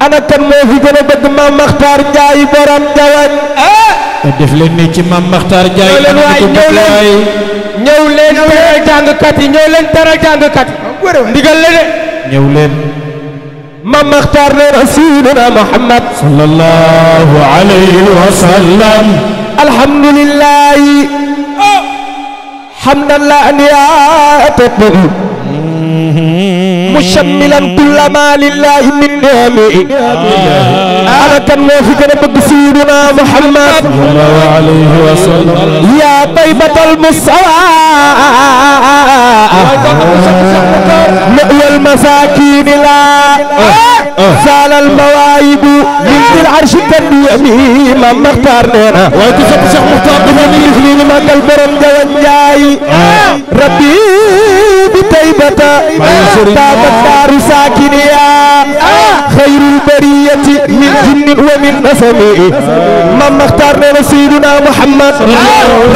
ana kan moo fi gën a bëgg Mame Makhtar Ndiaye borom Jawañ def leen ni ci Mame Makhtar Ndiaye ñëw leen waay ñëw leen teral jàngkat yi ñëw leen teral jàngkat yi ndigal la de ñëw leen Mame Makhtar ne rasuluna Muhammad sallallahu alayhi wa sallam alhamdulillahi hamdan la aniyat مشملا كل ما لله من نعمه أنا كان في جنب سيدنا محمد صلى الله عليه وسلم يا طيبة المصطفى مأوى المساكين لا زال المواعيد من ذي العرش كاليمين Mame Makhtar neena waaye ku sopp Cheikh Makhtar dama ni li ma dal borom Jawañ Njaay rabbi bi taybata taaba daaru saakiniya xayrul bariyati min jinnin wa min nasami Mame Makhtar neena sayyiduna Muhammad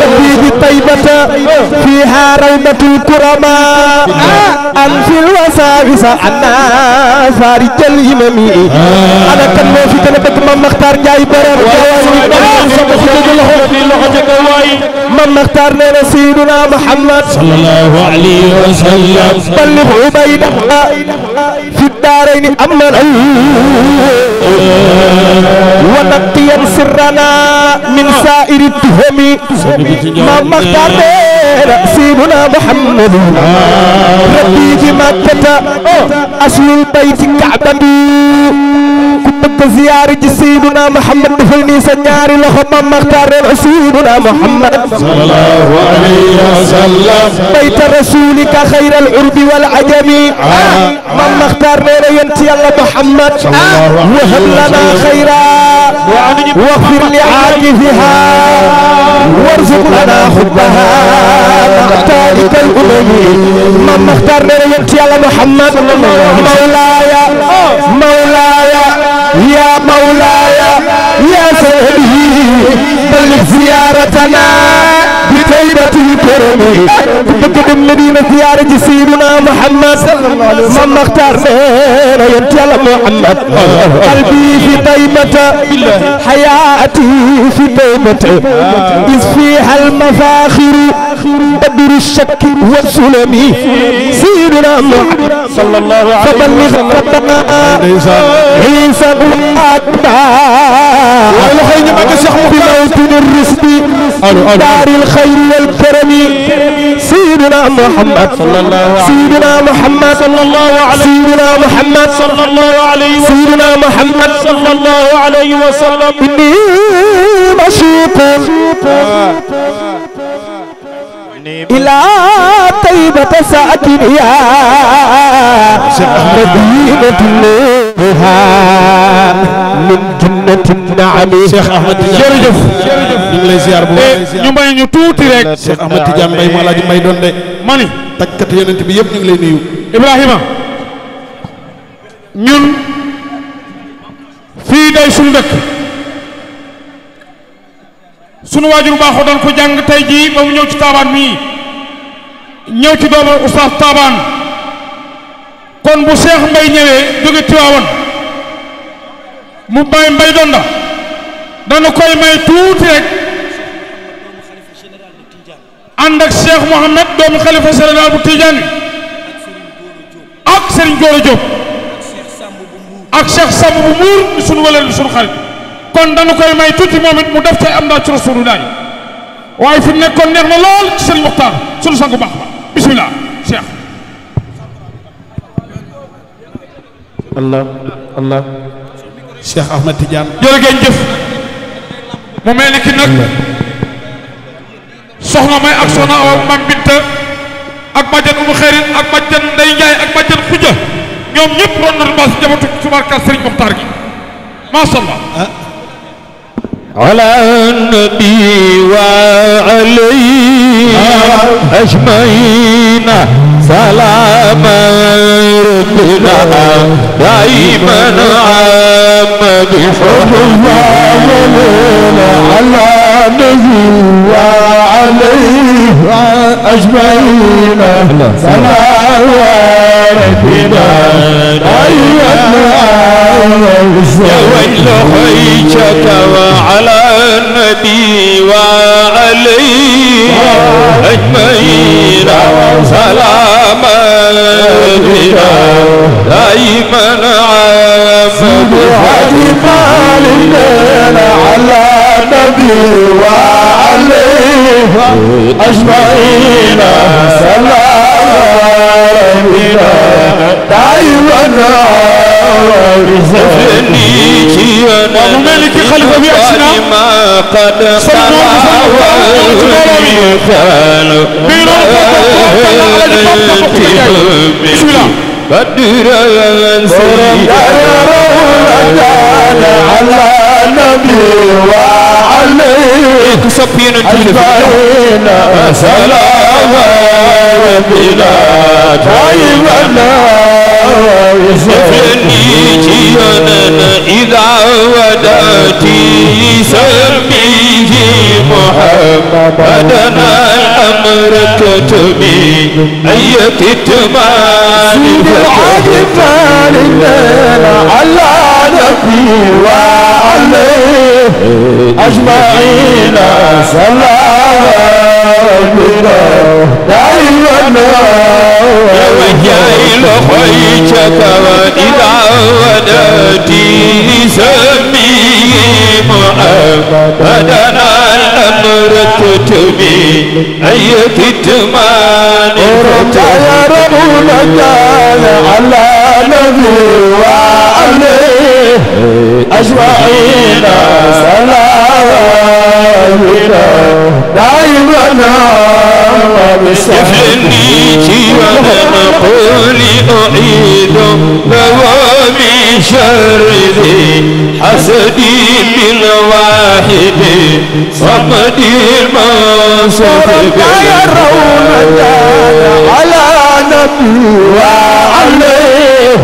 rabbi bi taybata fiha rawdatul kurama an fil wasawisa anna farijal imami ana kan moo fi gën a bëgg Mame Makhtar Ndiaye borom Mame Makhtar nee na sayyiduna Muhammad sallallahu alayhi wa sallam balligh ubayda fi daarayni amman wa naqiyan sirrana min sa'iri tuhami Mame Makhtar nee na sayyiduna Muhammad rabbi bi makkata aslul bayti ka'batu ziyaar ji sayyiduna Muhammad defal ni sa ñaari loxo Mame Makhtar ne sayyiduna Muhammad sallallahu alayhi wa sallam bayta rasulika khayral urbi wal ajami Mame Makhtar ne yent Yàlla Muhammad wahab lana khayra waghfir li aakifiha warzuq lana hubbaha maqtalika al umami Mame Makhtar ne yent Yàlla Muhammad mawlaaya mawlaaya يا مولاي يا سيدي بلغ زيارتنا بطيبة الكرم بقدم مدينة زيارة سيدنا محمد Mame Makhtar neena yonent Yàlla Muhammad قلبي في طيبة حياتي في طيبة إذ فيها المفاخر بدر الشك والسلم سيدنا محمد صلى الله عليه وسلم فبلغ ربنا عيسى بموطن الرزق دار الخير والكرم سيدنا محمد صلى الله عليه سيدنا محمد صلى الله عليه سيدنا محمد صلى الله عليه سيدنا محمد صلى الله عليه وسلم إني مشوق إلى طيبة ساكن يا مدينة لها من جنة النعم Cheikh Ahmed Tidiane jërëjëf ñu ngi lay ziar bu baax ñu may ñu tuuti rek Cheikh Ahmed Tidiane Mbaye maa laaji may doon de mani takkat yonent bi yëpp ñu ngi lay nuyu Ibrahima ñun fii day suñu dëkk sunu waajur baaxoo doon ko jàng tey jii ba mu ñëw ci taabaan mii ñëw ci doomu Oustaz Taabaan kon bu Cheikh Mbaye ñëwee jóge Tiwaawan mu bay Mbaye Donda dana koy may tuuti rek ànd ak Cheikh Mouhamed doomu xalifa général bu Tidiane ak Serigne Gora Diop ak Cheikh Samb bu Mbuur di sunu walal di sunu xarit kon dana koy may tuuti moom it mu def tey am naa ci Rasulullah waaye fi mu nekkoon neex na lool ci Serigne Mokhtar sunu sang baax ba bismillah Cheikh Allah Allah Cheikh Ahmed Tidiane jërëjëf mu mel ni ki nag soxna may ak soxna Awa Mam Binta ak bàjjan Umu Xeyrin ak bàjjan Ndey Njaay ak bàjjan Xuja ñoom ñëpp ron na mbaas jabatu tubaarkal Serigne Mokhtar gi masha Allah على النبي وعليه أجمعين سلام ربنا دائما عام بحب الله على النبي وعليه أجمعين سلام ربنا دائما عام وجل خيشك وعلى النبي وعليه أجمعين سلام ربنا دائما عام على النبي وعليه أجمعين سلام ربنا دائما وملك خليفة بيأسنا ما قد بسم الله بدرا سيدا على النبي وعليه سبحان أجمعين سلام ربنا دائما إذا وداتي سبيه محمدنا الأمر كتبي أي كتمان العاجفان على نبي وعليه أجمعين سلام ربنا دائما وجايل خيشك وإذا وداتي سميه محمدنا الأمر كتبي أي كتمان يرون كان على نبي وعليه أجمعين سلام ربنا دائما افلني جيوانا قولي أعيد بوامي شر ذي حسدي بالواحد صمدي المنصور يرون على نبي وعليه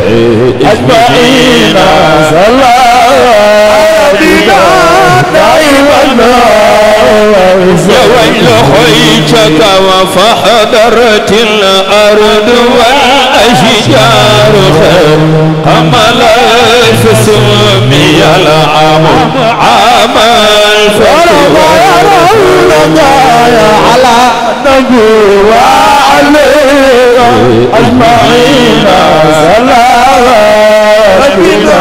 أجمعين سلام ربنا دائما يا ويل خيشك وفحضرت الأرض والأشجار قمل فسمي العام عام الفتح على النبي وعليه أجمعين سلام ربنا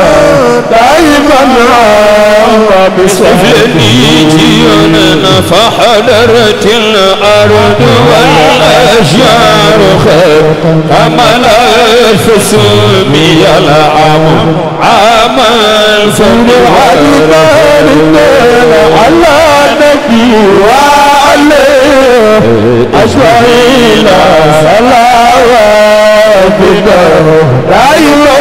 دائما سفلني جيونا فحضرت الأرض والأشجار قمل فسمي العام عام الفتح على النبي وعليه أجمعين سلام ربنا دائما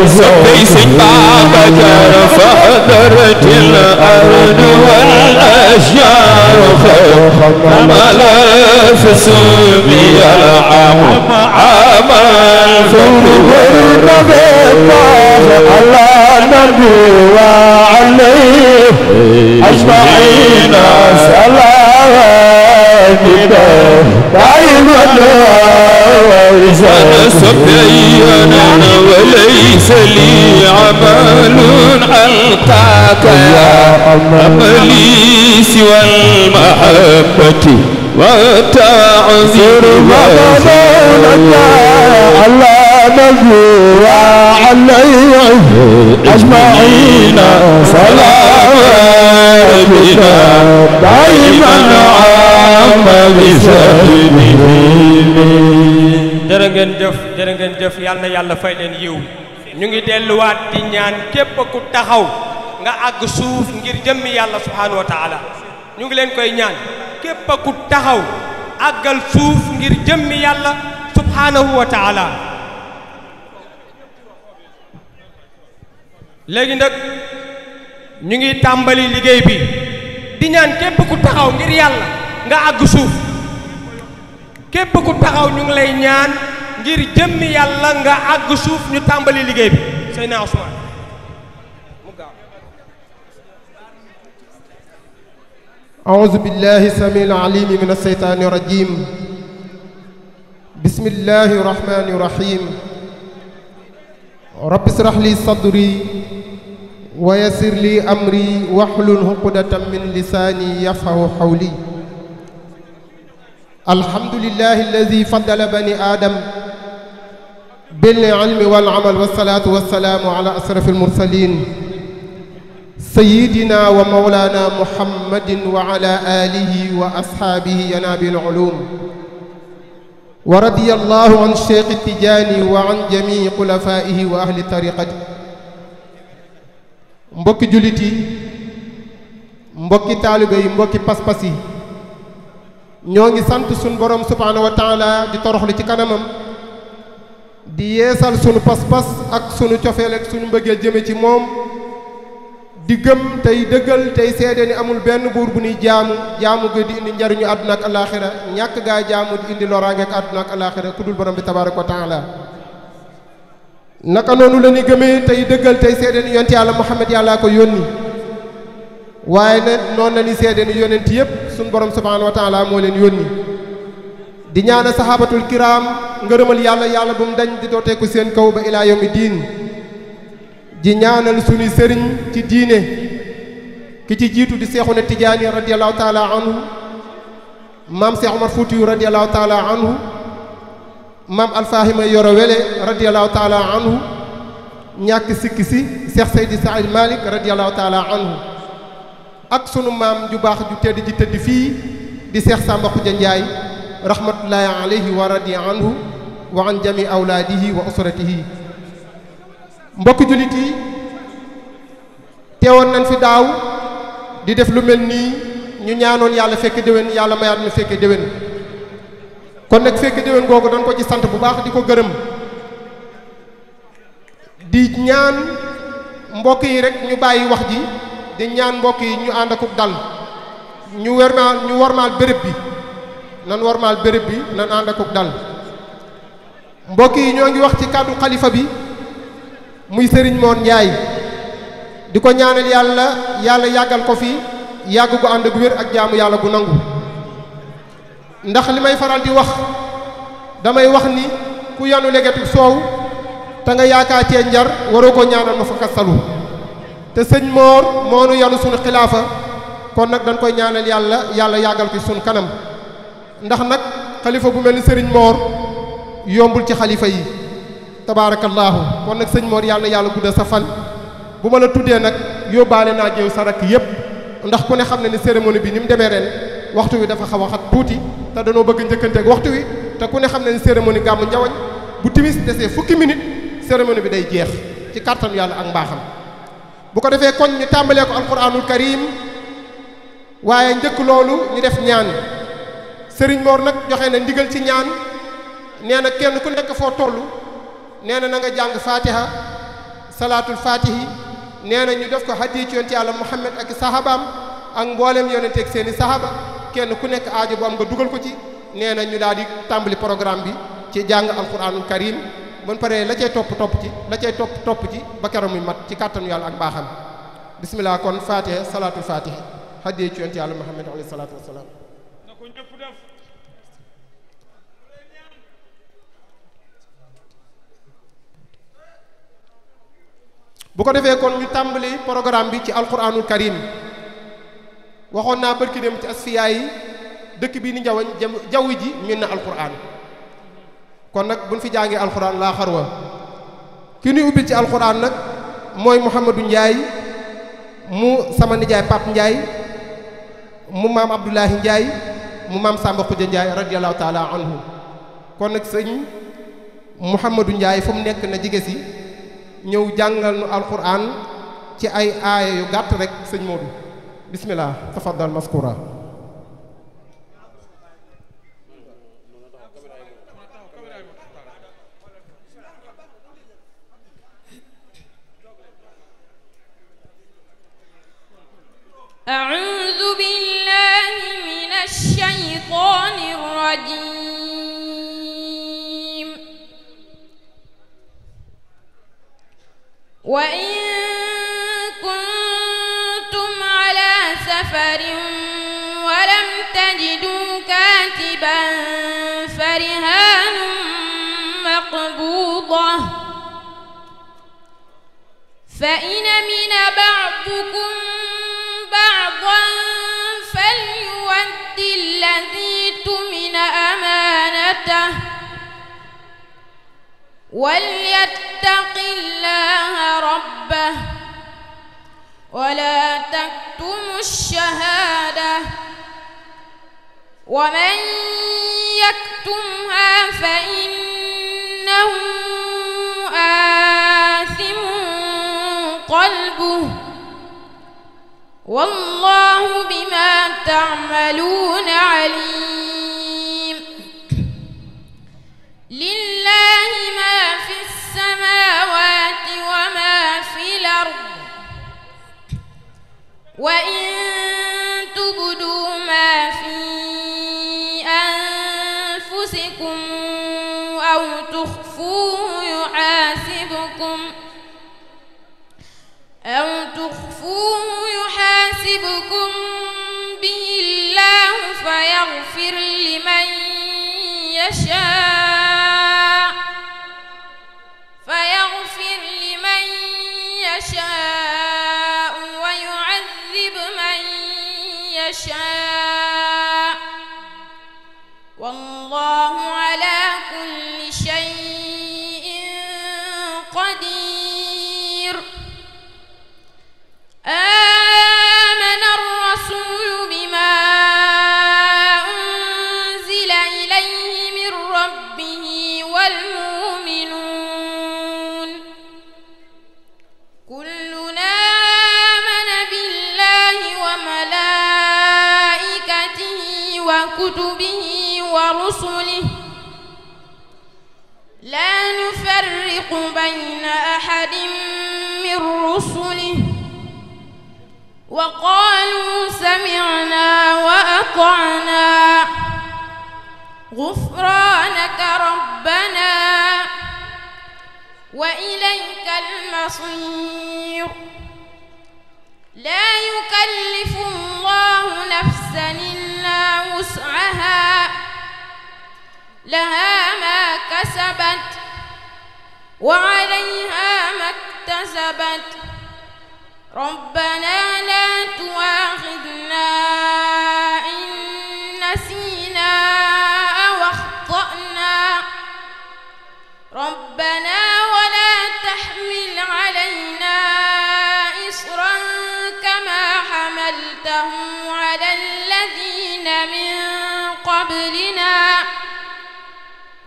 سبي سبابك فحضرت الأرض والأشجار قمل فسمي العام عام الفتح على النبي وعليه أجمعين سلام ربنا دائما سبينا وليس لي عمل ألقاك يا أملي سوى المحبة وتعذير على نبي وعليه أجمعين سلام ربنا دائما عام بسببه jërë ngeen jëf yal na yàlla fay leen yiw ñu ngi delluwaat di ñaan képp ku taxaw nga àgg suuf ngir jëmmi yàlla subhanahu wa taala ñu ngi leen koy ñaan képp ku taxaw àggal suuf ngir jëmmi yàlla subhanahu wa taala léegi nag ñu ngi tàmbali liggéey bi di ñaan képp ku taxaw ngir yàlla nga àgg suuf képp ku taxaw ñu ngi lay ñaan ngir jëmmi yàlla nga àgg suuf ñu tàmbali liggéey bi Seydina Ousmane أعوذ بالله السميع العليم من الشيطان الرجيم بسم الله الرحمن الرحيم rabbi israh li sadri wa yassir li amri wahlul uqdatan min lisani yafqahu qawli alhamdulillahi alladi faddala bani adam bil ilmi wal amal wassalatu wassalamu ala asrafil mursalin sayyidina wa mawlana muhammadin wa ala alihi wa ashaabihi yanabil ulum wa radiyallahu an cheikh tijaani wa an jamii xulafaihi wa ahli tariqati mbokki jullit yi mbokki taalibe yi mbokki pas-pas yi ñoo ngi sant sunu borom subhaanahu wa taala di toroxlu ci kanamam di yeesal sunu pas-pas ak sunu cofeel ak sunu mbëggeel jëme ci moom di gëm tey dëggal tey seede ni amul benn buur bu ñuy jaamu gi di indi njariñu àdduna ak alaaxira ñàkk gaa jaamu di indi loraange ak àdduna ak alaaxira ku dul borom bi tabaaraka wa taala naka noonu la ñuy gëmee tey dëggal tey seede ni yonent yàlla Muhammad yàllaa ko yónni waaye ne noonu la ñuy seede ni yonent yépp suñu borom subhaanahu wa taala moo leen yónni di ñaana saxaabatul kiraam ngërëmal yàlla bu mu dañ di dooteeku seen kaw ba ilaa yawmi diin di ñaanal suñuy sëriñ ci diine ki ci jiitu di Seexuna Tijaani radiyallahu taala anhu maam Seex Umar Fuutiyu radiyallahu taala anhu maam Alfahima Yoro Wele radiyallahu taala anhu ñàkk sikki si Seex Seydi Saïd Malik radiyallahu taala anhu ak sunu maam ju baax ju tedd ji tëdd fii di Seex Samba Xuja Njaay rahmatullahi alayhi wa radiya anhu wa an jami awlaadihi wa usratihi mbokk jullit yi teewoon nañ fi daaw di def lu mel nii ñu ñaanoon yàlla fekk déwén yàlla mayaat ñu fekke déwén kon nag fekke déwén googu dañ ko ci sant bu baax di ko gërëm di ñaan mbokk yi rek ñu bàyyi wax ji di ñaan mbokk yi ñu ànd akuk dal ñu warmaal béréb bi nan warmaal béréb bi nan ànd akuk dal mbokk yi ñoo ngi wax ci kàddu xalifa bi muy Serigne Mor Ndiaye di ko ñaanal yàlla yàggal ko fi yàgg gu ànd ak wér ak jaamu yàlla gu nangu ndax li may faral di wax damay wax ni ku yanu legetu soow te nga yaakaar cee njar waroo ko ñaanal ma fa kastalu te sëñ Mor moo nu yanu sunu xilaafa kon nag dañ koy ñaanal yàlla yàggal ko sunu kanam ndax nag xalifa bu mel ni Serigne Mor yombul ci xalifa yi tabaarakallaahu kon nag sëñ Mor yàlla guddal sa fan bu ma la tuddee nag yóbbaale naa jéew sa rakk yépp ndax ku ne xam ne ni cérémonie bi ni mu demee ren waxtu wi dafa xaw a xat tuuti te danoo bëgg njëkkanteeg waxtu wi te ku ne xam ne ni cérémonie gàmmu njawañ bu timis desee fukki minute cérémonie bi day jeex ci kàttanu yàlla ak mbaaxam bu ko defee kon ñu tàmbalee ko alquranul karim waaye njëkk loolu ñu def ñaan sëriñ Mor nag joxe na ndigal ci ñaan nee na kenn ku nekk foo toll nee na nga jàng fatiha salaatul fatihi nee na ñu def ko hadiya ci yonent yàlla Muhammad ak sahabaam ak mboolem yonente ak seeni sahaba kenn ku nekk aajo bu am nga dugal ko ci nee na ñu daal di tàmbali programme bi ci jàng alquranul karim bon paree la cay topp ci ba keroog muy mat ci kàttanu yàlla ak baaxam bismillah kon fatiha salaatul fatihi hadiya ci yonent yàlla Muhammad alayhi salaatu wassalaam bu ko defee kon ñu tàmbali programme bi ci alquranul karim waxoon naa barki dem ci asfiya yi dëkk bi ni njawañ jaww ji min na alquran kon nag buñ fi jàngee alquran laa xarwa ki ñuy ubbil ci alquran nag mooy Mouhamadou Ndiaye mu sama nijaay Pape Ndiaye mu maam Abdoulahi Ndiaye mu maam Samba Xuja Ndiaye radiyallahu taala anhu kon nag sëñ Mouhamadou Ndiaye fu mu nekk na jige si ñëw jàngal nu alquran ci ay aaya yu gàtt rek sëñ Modou bismillah tafaddal maskura أعوذ بالله من الشيطان الرجيم وإن كنتم على سفر ولم تجدوا كاتبا فرهان مقبوضة فإن من بعضكم بعضا فليؤد الذي اؤتمن أمانته وليتق الله ربه ولا تكتموا الشهادة ومن يكتمها فإنه آثم قلبه والله بما تعملون عليم. لله ما في السماوات وما في الأرض وإن تبدوا ما في أنفسكم أو تخفوه يحاسبكم به الله فيغفر لمن يشاء ويعذب من يشاء والله على كل شيء قدير. آمن الرسول بما أنزل إليه من ربه والمؤمنون كلنا آمن بالله وملائكته وكتبه ورسله لا نفرق بين أحد من رسله وقالوا سمعنا وأطعنا غفرانك ربنا وإليك المصير. لا يكلف الله نفسا إلا وسعها لها ما كسبت وعليها ما اكتسبت ربنا لا تؤاخذنا إن نسينا أو أخطأنا ربنا ولا تحمل علينا إصرا كما حملته على الذين من قبلنا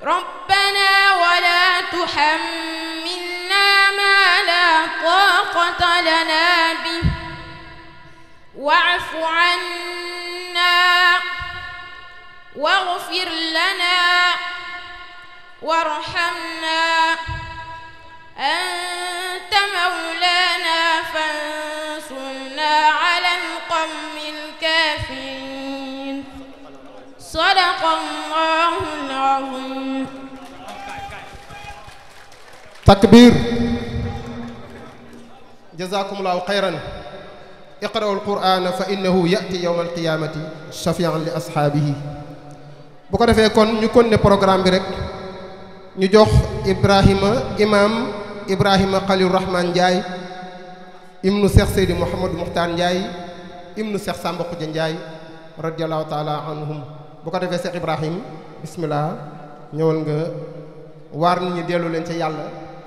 ربنا ولا تحملنا ما لا طاقة لنا به واعف عنا واغفر لنا وارحمنا أنت مولانا فانصرنا على القوم الكافرين. صدق الله العظيم. تكبير. جزاكم الله خيرا. اقرأوا القرآن فإنه يأتي يوم القيامة شفيعا لأصحابه. bu ko defee kon ñu continuer programme bi rek ñu jox imam Ibrahima Khalil Rahman Ndiaye ibnu Cheikh Seydi Mouhamadou Mukhtar Ndiaye ibnu Cheikh Samba Khoudia Ndiaye radiyallahu taala anhum. bu ko defee Cheikh Ibrahim bismillah ñëwal nga waar nit ñi dellu leen ca yàlla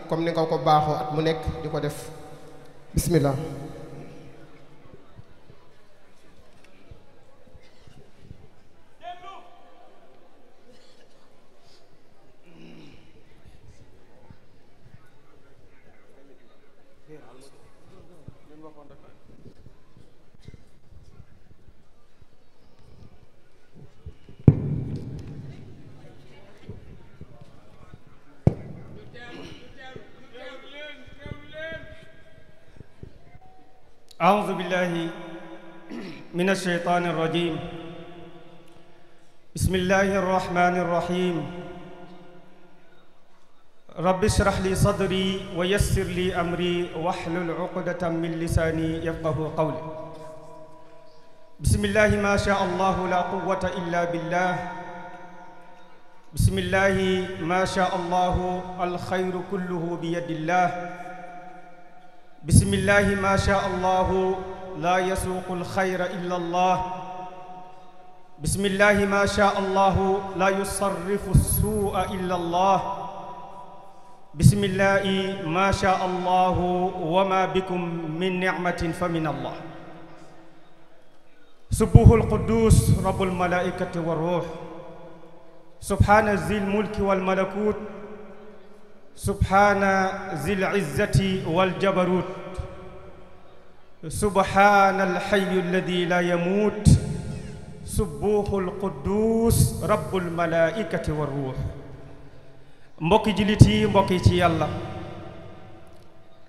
comme ni nga ko baaxoo at mu nekk di ko def bismillah. أعوذ بالله من الشيطان الرجيم. بسم الله الرحمن الرحيم. رب اشرح لي صدري ويسر لي أمري واحلل عقدة من لساني يفقه قولي. بسم الله ما شاء الله لا قوة إلا بالله. بسم الله ما شاء الله الخير كله بيد الله. bismillahi ma sha allahu la yasuuqu alxayra illa allah bismillahi ma sha allahu la yusarrifu suu'a illa allah bismillahi ma sha allahu wa ma bikum min nicmatin fa min allah subuhul quddus rabbul malaikati wa ruux subhana zil mulki wal malakut subhana zil izzati wal jabarut subhana al hayyu alladi la yamut subuhul quddus rabbul malaikati wa ruux mbokki jullit yi mbokk yi ci yàlla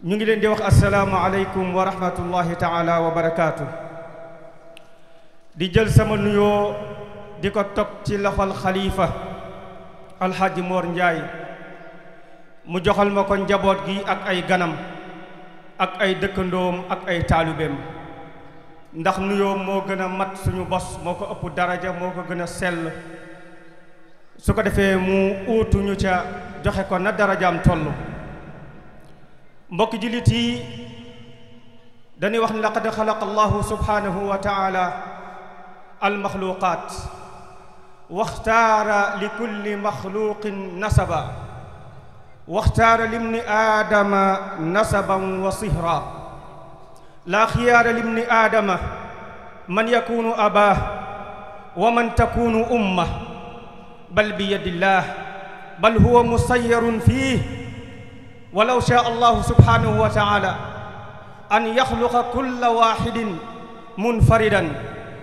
ñu ngi leen di wax assalaamu aleykum wa rahmatullahi taala wa barakaatu di jël sama nuyoo di ko tog ci loxol xalifa alxaaji Mor Njaay mu joxal ma ko njaboot gi ak ay ganam ak ay dëkkandoom ak ay taalibeem ndax nuyoo moo gën a mat suñu bos moo ko ëpp daraja moo ko gën a sell su ko defee mu uutuñu ca joxe ko na darajaam toll mbokki jullit yi dañuy wax ne laqad xalaqa allahu subhanahu wa taala almaxluqaat waxtaara li kulli maxluqin nasaba waxtaara limni aadama nasaban wa sihra laa xiyaara limni aadama man yakunu abaa wa man takunu umma bal bi yadillah bal huwa musayyarun fiih walaw shaa allahu subhanahu wa taala an yaxluqa kulla waxidin munfaridan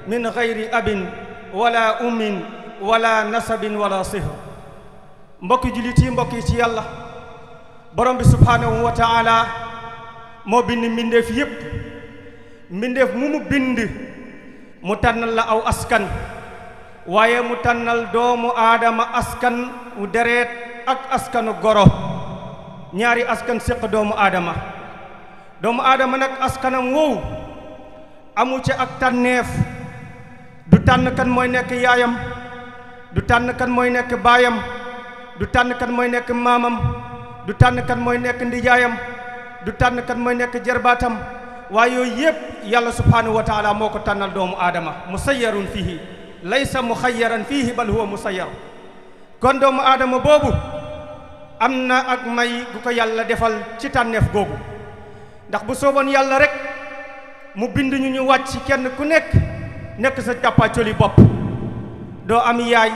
min gayri abin wala ummin wala nasabin wala sihr mbokki jullit yi mbokk yi ci yàlla borom bi subhanahu wa taala moo bind mbindeef yépp mbindeef mu bind mu tànnal la aw askan waaye mu tànnal doomu aadama askan wu dereet ak askanu goro ñaari askan séq doomu aadama nag askanam woowu amu ci ak tànneef du tànn kan mooy nekk yaayam du tànn kan mooy nekk baayam du tànn kan mooy nekk maamam du tànn kan mooy nekk ndijaayam du tànn kan mooy nekk jarbaatam waaye yooyu yépp yàlla subhanahu wa taala moo ko tànnal doomu aadama musayyarun fihi laysa muxayyaran fihi bal huwa musayyar kon doomu aadama boobu am na ak may gu ko yàlla defal ci tànneef googu ndax bu sooboon yàlla rek mu bind ñu wàcc kenn ku nekk sa càppaacoli bopp doo am yaay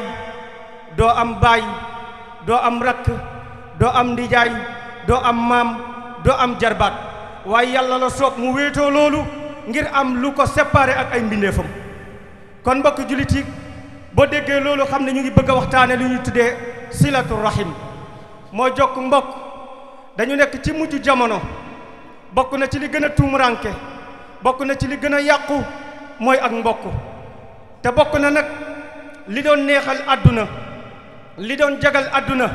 doo am baay doo am rakk doo am ndijaay doo am maam doo am jarbaat waaye yàlla la soob mu wéetoo loolu ngir am lu ko séparé ak ay mbindeefam kon mbokk jullit yi boo déggee loolu xam ne ñu ngi bëgg a waxtaane lu ñu tuddee silatu rahim moo jokk mbokk dañu nekk ci mujj jamono bokk na ci li gën a tuumuranke bokk na ci li gën a yàqu mooy ak mbokk te bokk na nag li doon neexal àdduna li doon jagal àdduna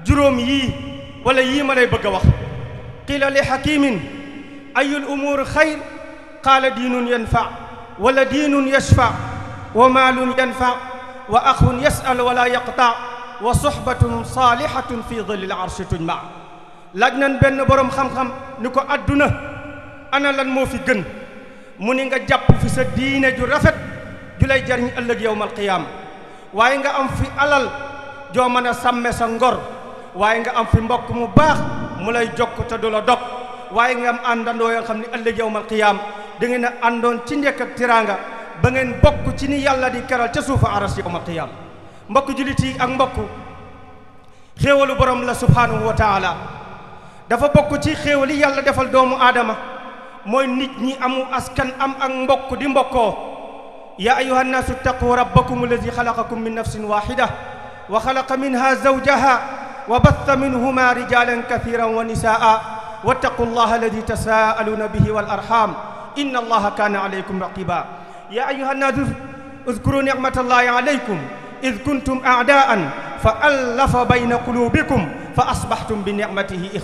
juróom yii wala yii ma lay bëgg a wax qiila li hakimin ayul umuur xayr qaala diinun yanfa wala diinun yashfa wa maalun yanfa wa axun yasal wala yaqta wa soxbatun saalihatun fi dilil arshi tujma laaj nan benn boroom xam-xam ni ko àdduna ana lan moo fi gën mu ni nga jàpp fi sa diine ju rafet ju lay jariñ ëllëg yowmal qiyaam waaye nga am fi alal joo mën a sàmme sa ngor waaye nga am fi mbokk mu baax mu lay jokk te du la dog waaye nga am àndandoo yoo xam ne ëllëg yowmal qiyaam da ngeen a àndoon ci njëkk ak tiraanga ba ngeen bokk ci ni yàlla di keral ca suufa aras yowmal qiyaam mbokk jullit yi ak mbokk xéewalu borom la subhanahu wa taala dafa bokk ci xéewali yàlla defal doomu aadama mooy nit ñi amu askan am ak mbokk di mbokkoo yaa ayuha nnaasu ttaqu rabbakum alladi xalaqakum min nafsin waxida wa xalaqa minha zawjaha wa batta minhuma rijalan kathiran wa nisaa wattaqu llaha alladi tasaaluuna bihi wal arham inna allaha kaana alaykum raqiba yaa ayuha nnaasu uzkuru nicmatallahi alaykum id kuntum aadaan fa allafa bayna qulubikum fa asbaxtum bi nicmatihi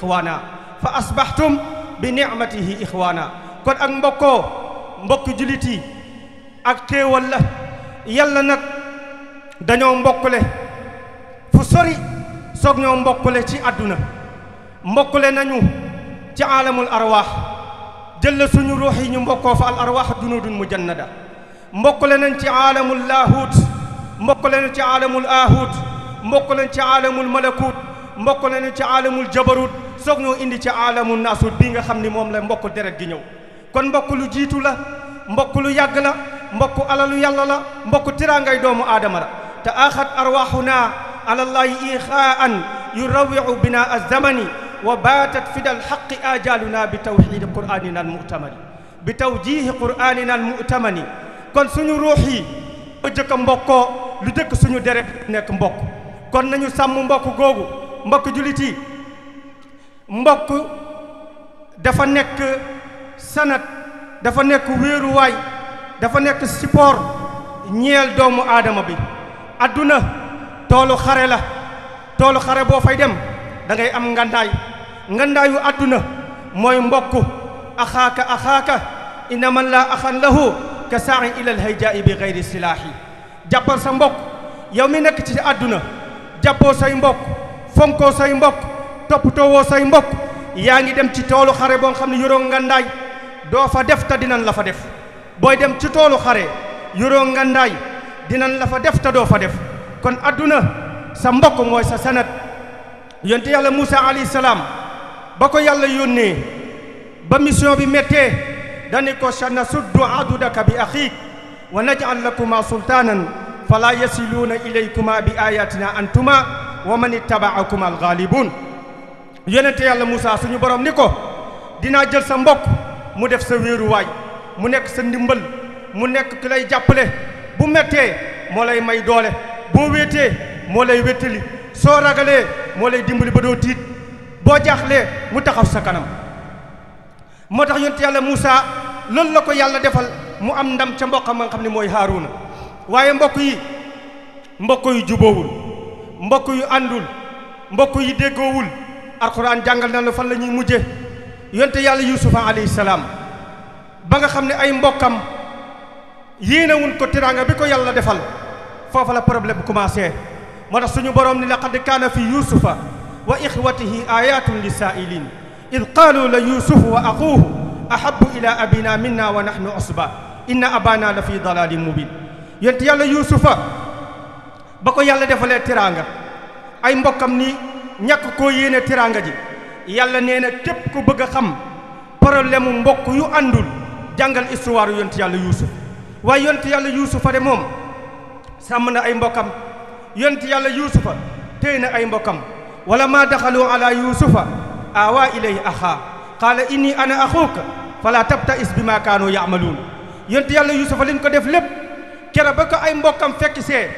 ixwaana kon ak mbokkoo mbokk julit yi ak xéewal la yàlla nag dañoo mbokkule fu sori soog ñoo mbokkule ci àdduna mbokkule nañu ci aalamul arwaax jël la suñu ruux yi ñu mbokkoo fa al arwaax junudun mujannada mbokkale nañ ci aalamul laahut mbokkale nañ ci aalamul aahut mbokkale nañ ci aalamul malakut mbokkale nañ ci aalamul jabarut soog ñoo indi ci aalamul naasut bii nga xam ni moom la mbokk deret gi ñëw kon mbokk lu jiitu la mbokk lu yàgg la mbokk alalu yàlla la mbokk tiraangay doomu aadama la te axat arwaaxuna ala llahi ixaan yurawiu bina azamani wa baatat fida alxaqi ajaluna bi tawxidi qur'anina almutamani bi tawjihi qur'anina almutamani kon suñu ruux yi ba jëkk a mbokkoo lu jëkk suñu deret nekk mbokk kon nañu sàmm mbokk googu mbokk julit yi mbokk dafa nekk sanat dafa nekk wéeruwaay dafa nekk support ñeel doomu aadama bi adduna toolu xare la toolu xare boo fay dem da ngay am ngandaayu adduna mooy mbokk axaaka inna man laa axan lahu ka saa'i ila alhayjaa'i bi gayri silaahi jàppal sa mbokk yow mi nekk ci adduna jàppoo say mbokk fonkoo say mbokk toppatoowoo say mbokk yaa ngi dem ci toolu xare boo xam ne yoroo ngandaay doo fa def te dinañ la fa def booy dem ci toolu xare yoroo ngandaay dinañ la fa def te doo fa def kon adduna sa mbokk mooy sa sanat yonte yàlla Moussa alayhi salaam ba ko yàlla yónnee ba mission bi méttee dani ko sanasuddu adudaka bi axiik wa naj'al lakuma sultaanan fala yasiluuna ilaykuma bi ayatina antuma wa man ittaba'akuma alghalibun yonente yàlla Moussa suñu borom ni ko dinaa jël sa mbokk mu def sa wéeruwaay mu nekk sa ndimbal mu nekk ki lay jàppale bu méttee moo lay may doole boo wéetee moo lay wéttali soo ragalee moo lay dimbali ba doo tiit boo jaaxlee mu taxaw sa kanam moo tax yonent yàlla Moussa loolu la ko yàlla defal mu am ndam ca mbokkam nga xam ne mooy Haaruna waaye mbokk yi mbokk yu juboowul mbokk yu àndul mbokk yu déggoowul alxuraan jàngal na la fan la ñuy mujje yonent yàlla Yuusufa alayhi salaam ba nga xam ne ay mbokkam yéenewuñ ko teraanga bi ko yàlla defal foofa la problème commencé moo tax suñu borom ni laqad kaana fi yusufa wa ixwatihi ayatun lisaa'ilin id qaalu la yusufu wa axuuhu ahabu ila abina minna wa nahnu usba inna abana la fi dalalin mubin yonent yàlla yusufa ba ko yàlla defalee teraanga ay mbokkam ni ñàkk koo yéene teraanga ji yàlla nee na képp ku bëgg a xam problème mu mbokk yu àndul jàngal histoire yonent yàlla yusuf waaye yonent yàlla yusufa de moom sàmm na ay mbokkam yonent yàlla yusufa téy na ay mbokkam wala ma daxalu ala yusufa awa ilayhi axaa qaala inni ana axuuka fala tabta'is bima kaanu ya'maluun yonent yàlla yusufa liñ ko def lépp kera ba ko ay mbokkam fekk see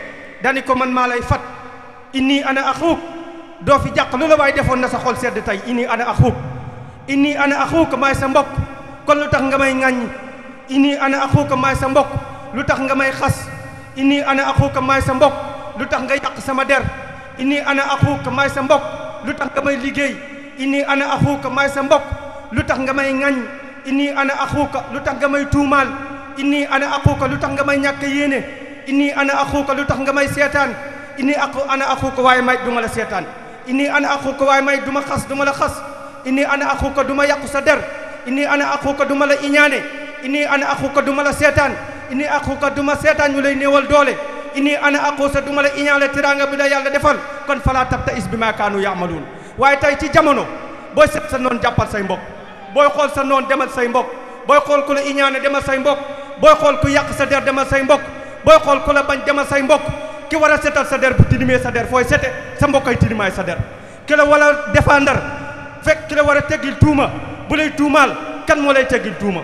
dani ko man maa lay fat inni ana axuuk doo fi jàq lu la waaye defoon na sa xol sedd tey inni ana axuuk maay sa mbokk kon lu tax nga may ŋàññ inni ana axuuka maay sa mbokk lu tax nga may xas inni ana axuuka maay sa mbokk lu tax nga yàq sama der inni ana axuuka maay sa mbokk lu tax nga may liggéey inni ana axuuka maay sa mbokk lu tax nga may ŋañ inni ana axuuka lu tax nga may tuumaal inni ana axuuka lu tax nga may ñàkk yéene inni ana axuuka lu tax nga may seetaan ana axuuka waaye may duma la seetaan inni ana axuuka waaye may duma xas duma la xas inni ana axuuka duma yàqu sa der inni ana axuuka duma la iñaane inni ana axuuka duma la seetaan inni axuuka duma seetaan ñu lay néewal doole inni ana aqusa duma la iñaale teraanga bi la yàlla defal kon fala tabta'is bima kaanu ya'maluun waaye tey ci jamono booy seet sa noon jàppal say mbokk booy xool sa noon demal say mbokk booy xool ku la iñaane demal say mbokk booy xool ku yàq sa der demal say mbokk booy xool ku la bañ demal say mbokk ki war a setal sa der bu tinimee sa der fooy sete sa mbokk ay tinimaay sa der ki la war a défendre fekk ki la war a teggil tuuma bu lay tuumaal kan moo lay teggil tuuma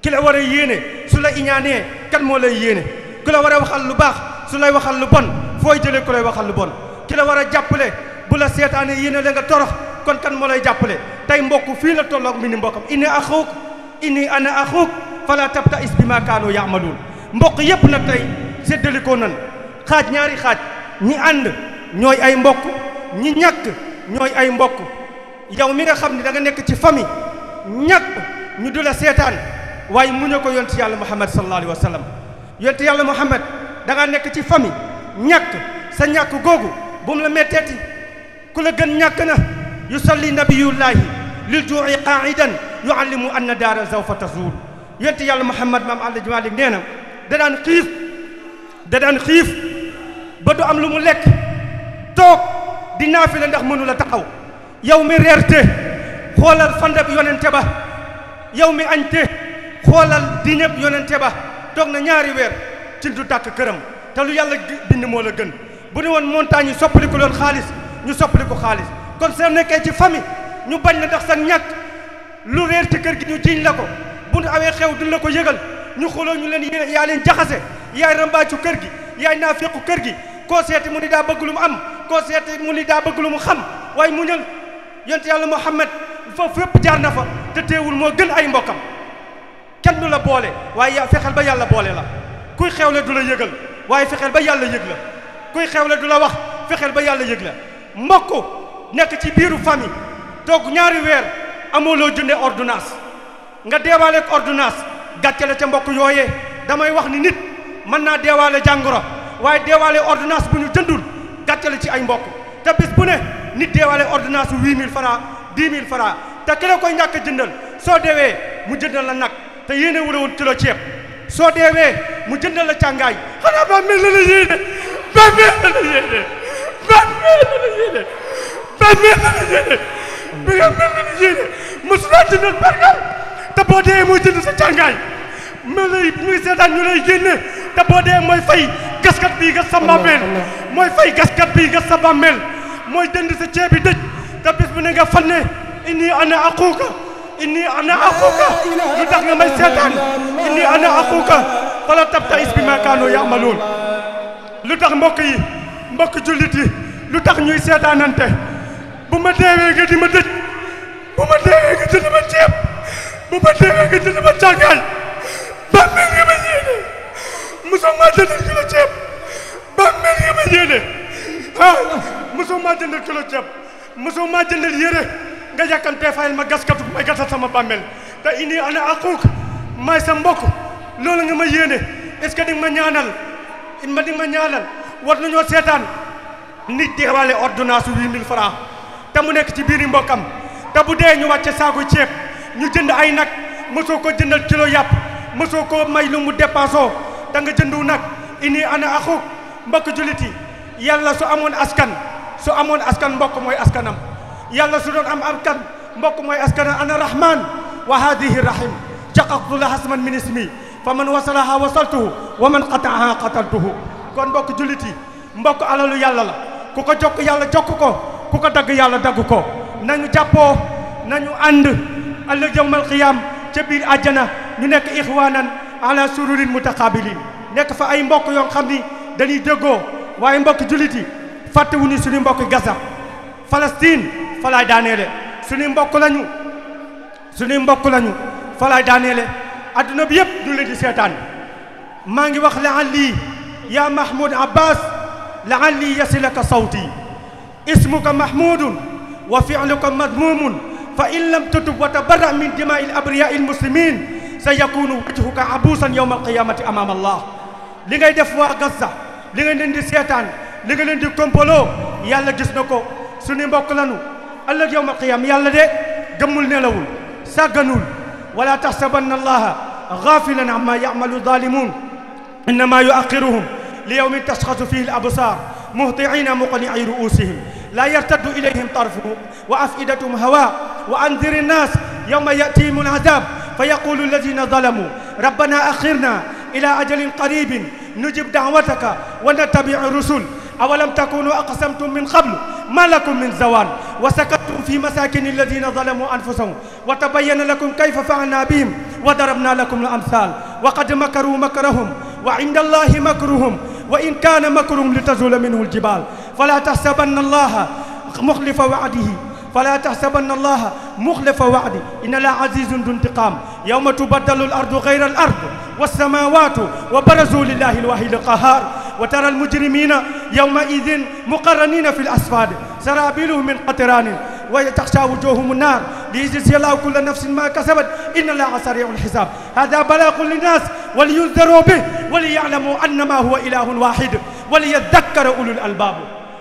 ki la war a yéene su la iñaanee kan moo lay yéene ku la war a waxal lu baax su lay waxal lu bon fooy jëlee ku lay waxal lu bon ki la war a jàppale bu la seetaane yéene la nga torox kon kan moo lay jàppale tey mbokk fii la tolloog mi ni mbokkam inni ana axuuk fala tabta'is bima kaanu ya'maluun mbokk yépp nag tey séddalikoo nan xaaj ñaari xaaj ñi ànd ñooy ay mbokk ñi ñàkk ñooy ay mbokk yow mi nga xam ne da nga nekk ci famille ñàkk ñu du la seetaan waaye mu ñu ko yonent yàlla Muhammad sallallahu alayhi wa sallam yonent yàlla Muhammad da nga nekk ci famille ñàkk sa ñàkk googu bu mu la metteeti ku la gën ñàkk na yusalli nabiyullahi lil juu'i qaa'idan yuallimu anna daara zawfa tazul yonent yàlla Muhammad maam Alaaji Maalik nee na da daan xiif ba du am lu mu lekk toog di naafila ndax mënu la taxaw yow mi reerte xoolal fandab yonente ba yow mi añte xoolal diñëb yonente ba toog na ñaari weer ci du tàkk këram te lu yàlla bind moo la gën bu ne woon montagne yi soppaliku loon xaalis ñu soppaliku xaalis kon soo nekkee ci famille ñu bañ la ndax sa ñàkk lu réer ci kër gi ñu jiiñ la ko bu ñu awee xew duñ la ko yëgal ñu xuloo ñu leen yaa leen jaxase yaay rambaacu kër gi yaay naafequ kër gi koo seeti mu ni daa bëgg lu mu am koo seeti mu ni daa bëgg lu mu xam waaye mu ñël yonent yàlla Muhammad foofu fépp jaar na fa te teewul moo gën ay mbokkam kenn du la boole waaye fexeel ba yàlla boole la kuy xewle du la yëgal waaye fexeel ba yàlla yëg la kuy xewle du la wax fexeel ba yàlla yëg la mbokk nekk ci biiru famille toog ñaari weer amoo loo jënde ordonnance nga deewaaleeg ordonnance gàcce la ca mbokk yooyee damay wax ni nit mën naa deewaale jàngoro waaye deewaale ordonnance bu ñu jëndul gàcce la ci ay mbokk te bis bu ne nit deewaale ordonnance 8000 francs 10 000 francs te ki la koy ñàkk a jëndal soo deewee mu jëndal la nag te yéene wu la woon kilo ceeb soo deewee mu jëndal la càngaay xanaa ba mel la yéene ba mel la yéene ba mel la yéene ba mel la yéene bi nga mel la yéene mosulaa jëndal bargal te boo dee mooy jënd sa càngaay mel lay ñu ngi seetaan ñu lay génne te boo dee mooy fay gaskat bii gas sa bàmmeel mooy fay gaskat bii gas sa bàmmeel mooy jënd sa ceeb bi dëj te bis bu ne nga fan ne inni ana aquuka inni ana aquuka lu tax nga may seetaan inni ana aquuka fala tabta'is bi ma kaanu ya'maluun lu tax mbokk jullit yi lu tax ñuy seetaanante bu ma deewee nga di ma dëj bu ma deewee nga jënd ma ceeb bu ma deewee nga jënd ma càngaay ba mel nga ma yéene mosoo maa jëndal kilo ceeb ba mel nga ma yéene mosoo maa jëndal kilo ceeb mosoo maa jëndal yére nga yàkkantee fayal ma gaskatu may gasal sama bàmmeel te inni ana aquuk maay sa mbokk loolu nga ma yéene est-ce que di nga ma ñaanal di nga ma ñaanal war nañoo seetaan nit deewaale ordonnance 8000 francs te mu nekk ci biiri mbokkam te bu dee ñu wàcce saaku ceeb ñu jënd ay nag mosoo ko jëndal kilo yàpp mosoo ko may lu mu dépensoo da nga jëndu nag inni ana axuk mbokk jullit yi yàlla su amoon askan mbokk mooy askanam yàlla su doon am askan mbokk mooy askanam ana rahman wa hadihi rahim jaqaqtu la hasman min ismi fa man wasalaha wasaltuhu wa man qataaha qataltuhu kon mbokk jullit yi mbokk alalu yàlla la ku ko jokk yàlla jokk ko ku ko dagg yàlla dagg ko nañu jàppoo nañu ànd ëllëg yawmal qiyaam ca biir àjjana ñu nekk ixwanan ala sururin mutaqabilin nekk fa ay mbokk yoo xam ni dañuy déggoo waaye mbokk jullit yi fàttewuñu suñu mbokk Gaza Palestine fa laay daaneele suñu mbokk lañu fa laay daaneele adduna bi yëpp ñu leen di seetaan maa ngi wax la'alli ya Mahmoud Abbas la'alli yasilaka sawti ismuka mahmudun wa fi'luka madmumun fa in lam tutub wa tabarra min dimaa'il abriya'il muslimin sa yakunu wajhuka abusan yawma alqiyamati amama Allah li ngay def waa Gaza li nga leen di seetaan li nga leen di kompaloo yàlla gis na ko suñu mbokk lanu ëllëg yawma alqiyama yàlla de gëmmul nelawul sàgganul wala tahsabanna allaha ghafilan amma ya'malu zalimun innama yu'akhiruhum li yawmin tashkhasu fihi al-absar muhti'ina muqni'i ru'usihim la yartaddu ilayhim tarfuhum wa af'idatuhum hawa wa anzir an-nas yawma ya'tihim al-'adhab فيقول الذين ظلموا ربنا أخرنا إلى أجل قريب نجب دعوتك ونتبع الرسل أولم تكونوا أقسمتم من قبل ما لكم من زوال وسكتتم في مساكن الذين ظلموا أنفسهم وتبين لكم كيف فعلنا بهم وضربنا لكم الأمثال وقد مكروا مكرهم وعند الله مكرهم وإن كان مكرهم لتزول منه الجبال فلا تحسبن الله مخلف وعده فلا تحسبن الله مخلف وعده إن الله عزيز ذو انتقام يوم تبدل الأرض غير الأرض والسماوات وبرزوا لله الواحد القهار وترى المجرمين يومئذ مقرنين في الأصفاد سرابيلهم من قطران وتخشى وجوههم النار ليجزي الله كل نفس ما كسبت إن الله سريع الحساب هذا بلاغ للناس ولينذروا به وليعلموا أنما هو إله واحد وليذكر أولو الألباب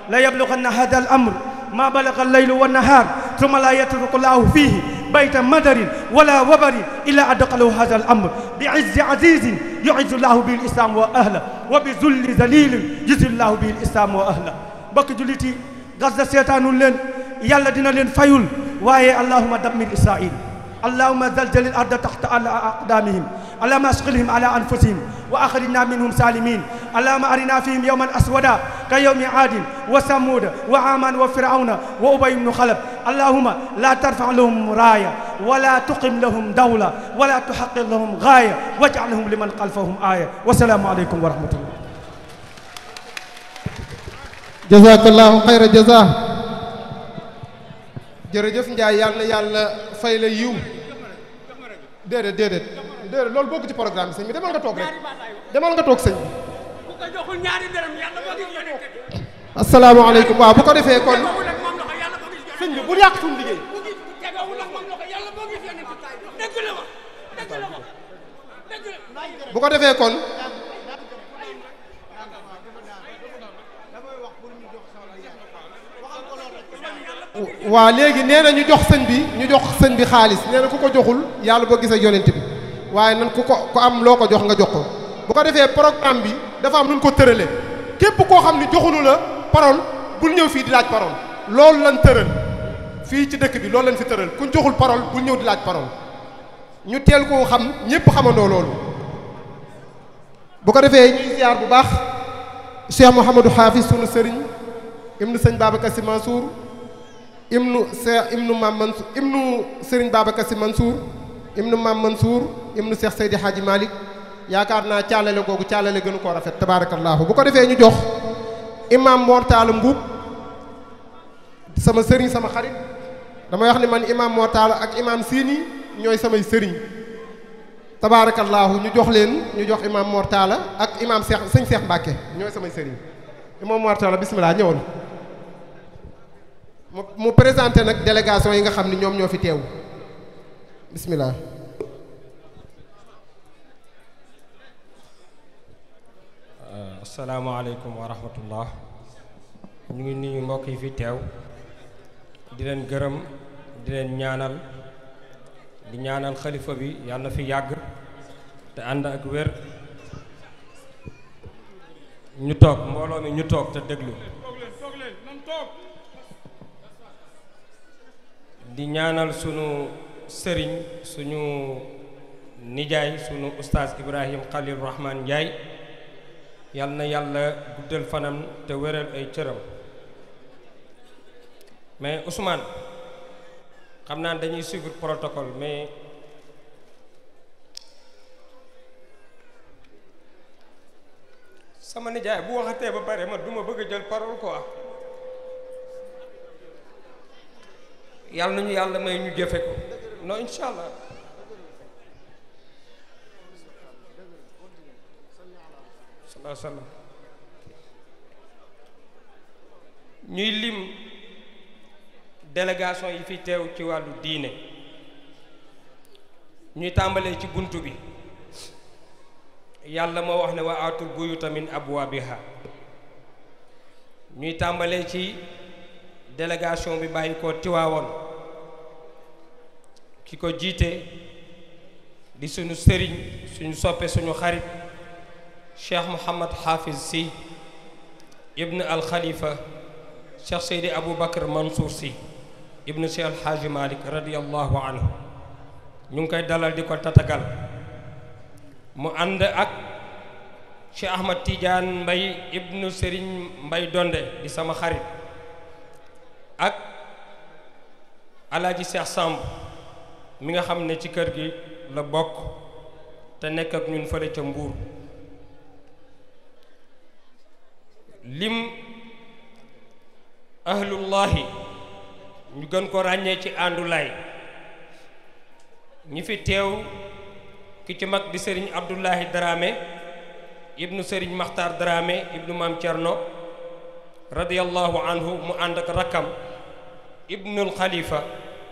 لا يبلغن هذا الأمر ما بلغ الليل والنهار ثم لا يترك الله فيه بيت مدر ولا وبر إلا أدخله هذا الأمر بعز عزيز يعز الله به الإسلام وأهله وبذل ذليل يذل الله به الإسلام وأهله بك جلتي غزة سيطان لين يلا دينا لين فيول واي اللهم دمر إسرائيل اللهم زلزل الأرض تحت أقدامهم اللهم أشغلهم على أنفسهم وأخرجنا منهم سالمين اللهم أرنا فيهم يوما أسودا كيوم عاد وثمود وعاما وفرعون وأبي بن خلف اللهم لا ترفع لهم راية ولا تقم لهم دولة ولا تحقق لهم غاية واجعلهم لمن خلفهم آية والسلام عليكم ورحمة الله. جزاك الله خير الجزاء. jërëjëf Ndiaye yàlla na yàlla fay la yiw. déedéet loolu bokk ci programme bi sëñ bi demal nga toog rek demal nga toog sëñ bi. asalaamaaleykum waaw bu ko defee kon sëñ bi bu yàq suñu liggéey. bu ko defee kon. waa léegi nee na ñu jox sëñ bi xaalis nee na ku ko joxul yàlla boo gisee yonent bi waaye nan ku am loo ko jox nga jox ko bu ko defee programme bi dafa am nu ñu ko tërale képp koo xam ne joxulu la parole bul ñëw fii di laaj parole loolu lan tëral fii ci dëkk bi loolu lañ fi tëral kuñ joxul parole bul ñëw di laaj parole ñu teel koo xam ñëpp xamandoo loolu bu ko defee ñuy ziar bu baax Cheikh Mouhamadou Hafiz sunu sëriñ ibnu sëñ Babacar Sy Mansour ibnu Maam Mansour ibnu Serigne Babacar Sy Mansour ibnu Maam Mansour ibnu Cheikh Seydi Hadji Malick yaakaar naa caalale googu caalale gënu koo rafet tabaarakallaahu bu ko defee ñu jox imam Mor Talla Mbuub sama sëriñ sama xarit damay wax ni man imam Mor Talla ak imam Sini ñooy samay sëriñ tabaarakallaahu ñu jox imam Mor Talla ak imam sëñ Cheikh Mbacke ñooy samay sëriñ imam Mor Talla bismillah ñëwoon mu présenté nag délégation yi nga xam ni ñoom ñoo fi teew bismillah. asalaamaaleykum wa rahmatullah ñu ngi nuyu mbokk yi fi teew di leen gërëm di leen ñaanal di ñaanal xalifa bi yàlla na fi yàgg te ànd ak wér ñu toog mbooloo mi ñu toog te déglu di ñaanal sunu sëriñ suñu nijaay sunu ustaas Ibrahim Khalil Rahman Ndiaye yal na yàlla guddal fanam te wéral ay cëram mais Ousmane xam naa dañuy suivre protocole mais sama nijaay bu waxatee ba pare man duma bëgg a jël parole quoi yàlla nañu yàlla may ñu jëfe ko non incha allah salaa sallam ñuy lim délégation yi fi teew ci wàllu diine ñuy tàmbalee ci buntu bi yàlla moo wax ne wa aatul buyuta min abwaabiha ñuy tàmbalee ci délégation bi bàyyi ko Tiwaawoon ki ko jiite di suñu sëriñ suñu soppe suñu xarit Cheikh Mouhamad Hafiz Sy ibn al Khalifa Cheikh Seydi Aboubacar Mansour Sy ibn Cheikh al Hadji Malick radiyallahu anhu ñu ngi koy dalal di ko tatagal mu ànd ak Cheikh Ahmad Tidiane Mbay ibnu Serigne Mbay Donde di sama xarit ak Alaaji Cheikh Samb mi nga xam ne ci kër gi la bokk te nekk ak ñun fële ca Mbuur lim ahlullahi ñu gën ko ràññee ci àndulaay ñi fi teew ki ci mag di Serigne Abdoulahi Dramé ibnu Serigne Makhtar Dramé ibnu Maam Cerno radiyallahu anhu mu ànd ak rakkam ibnul Khalifa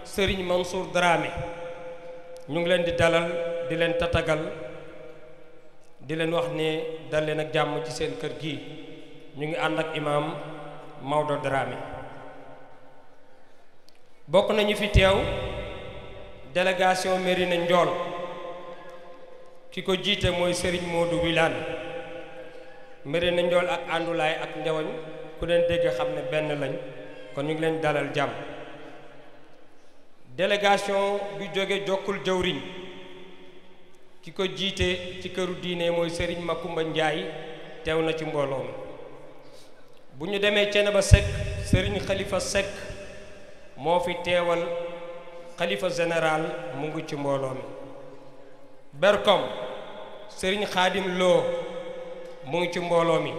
Serigne Mansour Dramé ñu ngi leen di dalal di leen tatagal di leen wax ne dal leen ak jàmm ci seen kër gi ñu ngi ànd ak imam Maodo Dramé bokk nañu fi teew délégation Mérina Ndiol ki ko jiite mooy Serigne Modou Wilane Mérina Ndiol ak àndulaay ak njawañ ku leen dégg xam ne benn lañ kon ñu ngi leen dalal jàmm. délégation bi jóge jokkul jawriñ ki ko jiite ci këru diine mooy Serigne Makumba Ndiaye teew na ci mbooloo mi. bu ñu demee Thiénaba Seck Serigne Khalifa Seck moo fi teewal xalifa général mu ngi ci mbooloo mi. Berkom Serigne Khadim Lo mu ngi ci mbooloo mi.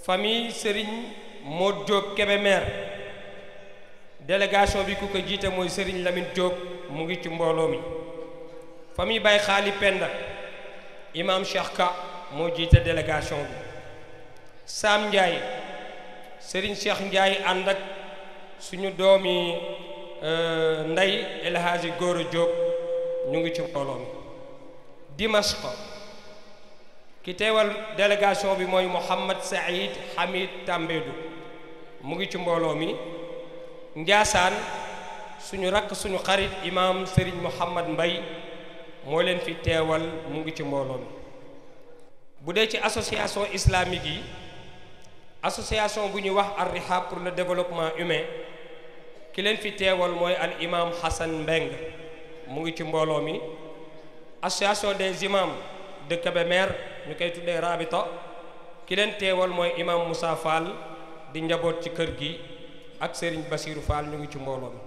famille Serigne Modou Diop Kébémer délégation bi ku ko jiite mooy Serigne Lamine Diop mu ngi ci mbooloo mi. famille Baye Xaali Penda imam Cheikh Ka moo jiite délégation bi. Sam Ndiaye Serigne Cheikh Ndiaye ànd ak suñu doomi ndey El Hadji Gora Diop ñu ngi ci mbooloo mi. Dimashq ki teewal délégation bi mooy Mouhamad Saïd Hamid Tambédou mu ngi ci mbooloo mi. Njaasaan suñu rakk suñu xarit imam Serigne Mouhamad Mbay moo leen fi teewal mu ngi ci mbooloo mi. bu dee ci association islamique yi association bu ñuy wax Ar-Rihab pour le développement humain ki leen fi teewal mooy al imam Hassan Mbeng mu ngi ci mbooloo mi. association des imams de Kébémer ñu koy tuddee Rabita ki leen teewal mooy imam Moussa Fall di njaboot ci kër gi ak Serigne Bassirou Fall ñu ngi ci mbooloo mi.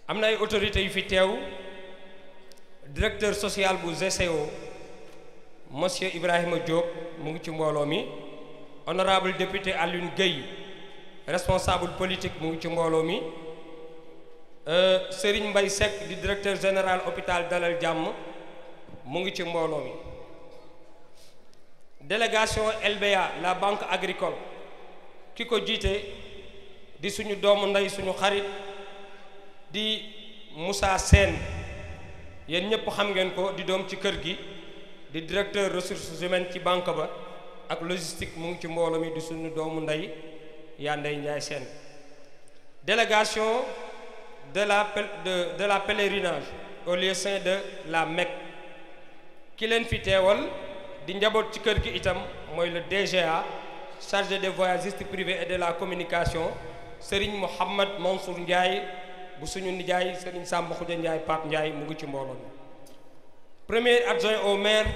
am na ay autorités yu fi teew directeur social bu GCO monsieur Ibrahima Diop mu ngi ci mbooloo mi. honorable député Alioune Gueye responsable politique mu ngi ci mbooloo mi. Serigne Mbaye Seck di directeur général hôpital Dalal Jàmm mu ngi ci mbooloo mi. délégation LBA la banque agricole ki ko jiite di suñu doomu ndey suñu xarit di Moussa Sène yéen ñëpp xam ngeen ko di doom ci kër gi di directeur ressources humaines ci banque ba ak logistique mu ngi ci mbooloo mi di suñu doomu ndey yaa Ndey Njaay Sène. délégation de la pèlerinage au lieu saint de la Mecque ki leen fi teewal di njaboot ci kër gi itam mooy le DGA chargé des voyagistes privés et de la communication Serigne Mouhamad Mansour Ndiaye bu suñu nijaay Serigne Samba Khoudia Ndiaye Pape Ndiaye mu ngi ci mbooloo mi. premier adjoint au maire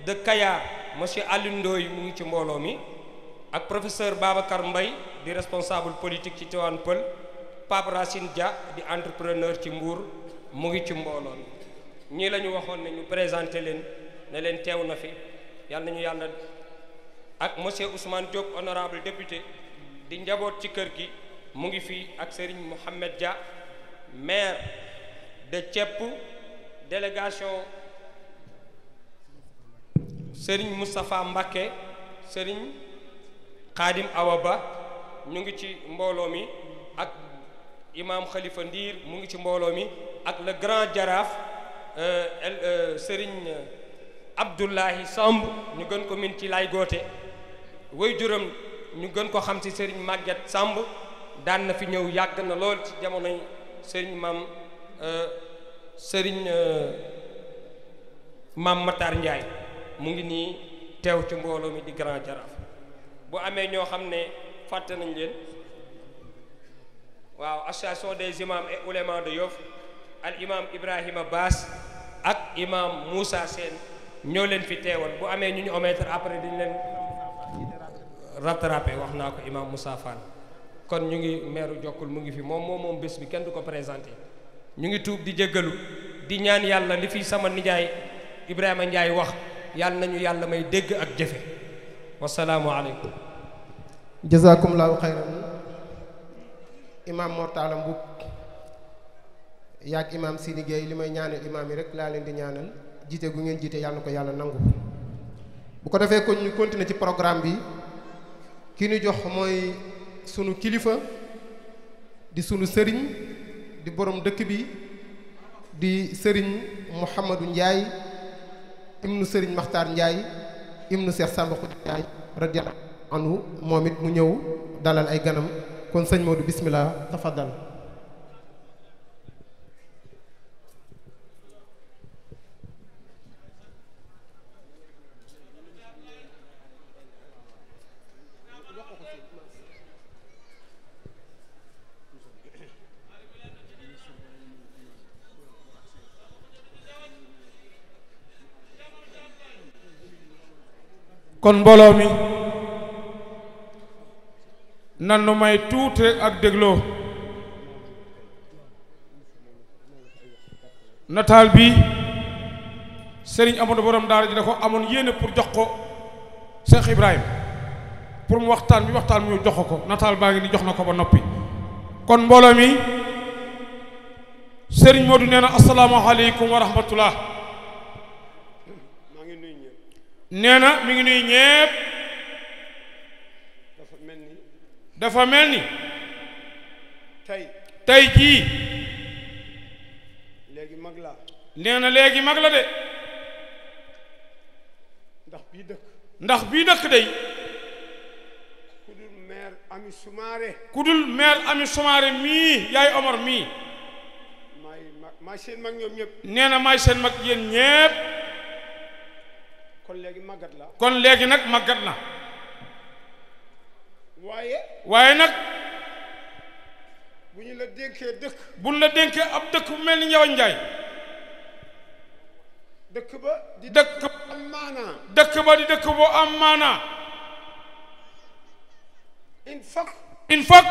de Kayar monsieur Alioune Ndoye mu ngi ci mbooloo mi ak professeur Babacar Mbaye di responsable politique ci Tivaouane Peulh. Pape Racine Dia di entrepreneur ci Mbour mu ngi ci mbooloo mi. ñii la ñu waxoon ne ñu présenté leen ne leen teew na fi yàlla nañu yàlla ak monsieur Ousmane Diop honorable député di njaboot ci kër gi mu ngi fii ak Serigne Mohamed Dia maire de Thiep. délégation Serigne Moustapha Mbacké Serigne Khadim Awa Ba ñu ngi ci mbooloo mi ak imam Khalifa Ndiir mu ngi ci mbooloo mi ak le grand jaraaf Serigne Abdoulahi Samb ñu gën ko min ci lay goote way juram ñu gën ko xam ci Serigne Maguette Samb daan na fi ñëw yàgg na lool ci jamonoy Serigne maam Matar Ndiaye mu ngi nii teew ci mbooloo mi di grand jaraaf. bu amee ñoo xam ne fàtte nañ leen waaw association des imams et oulémas de Yoff al imam Ibrahima Bass ak imam Moussa Sène ñoo leen fi teewal bu amee ñu omettre après dañ leen rattrapé wax naa ko imam Moussa Fall. kon ñu ngi meeru Jokkul mu ngi fi moom bés bi kenn du ko présenté ñu ngi tuub di jéggalu di ñaan yàlla li fi sama nijaay Ibrahima Ndiaye wax yàlla nañu yàlla may dégg ak jëfe wasalaamu aleykum. jazakumullahu xayran imam Mortala Mboup yaag imam Sini Gueye li may ñaanal imam yi rek laa leen di ñaanal jiite gu ngeen jiite yàlla na ko yàlla nangu. bu ko defee kon ñu continuer ci programme bi ki ñu jox mooy sunu kilifa di sunu sëriñ di borom dëkk bi di sëriñ Mouhamadou Ndiaye ibnu sëriñ Makhtar Ndiaye ibnu Cheikh Samba Khoudia Ndiaye radiyallahu anhu moom it mu ñëw dalal ay ganam kon sëñ Modou bismillah tafaddal. kon mbooloo mi nan nu may tuuti rek ak dégloo nataal bi Serigne Amadou borom daara ji da ko amoon yéene pour jox ko Cheikh Ibrahima pour mu waxtaan mu jox ko nataal baa ngi ni jox na ko ba noppi kon mbooloo mi Serigne Modou nee na asalaamaaleykum wa rahmatullah nee na mi ngi nuyu ñépp dafa mel ni tey jii nee na léegi mag la de ndax bii dëkk day ku dul maire Ami Soumaré mii yaay Omar mii maay seen mag ñoom ñëpp nee na maay seen mag yéen ñépp kon léegi màggat la kon léegi nag màggat na waaye nag bu ñu la dénkee dëkk buñ la dénkee ab dëkk bu mel ni Njawañ Njaay dëkk ba di dëkk am maanaa dëkk ba di dëkk boo am maanaa il faut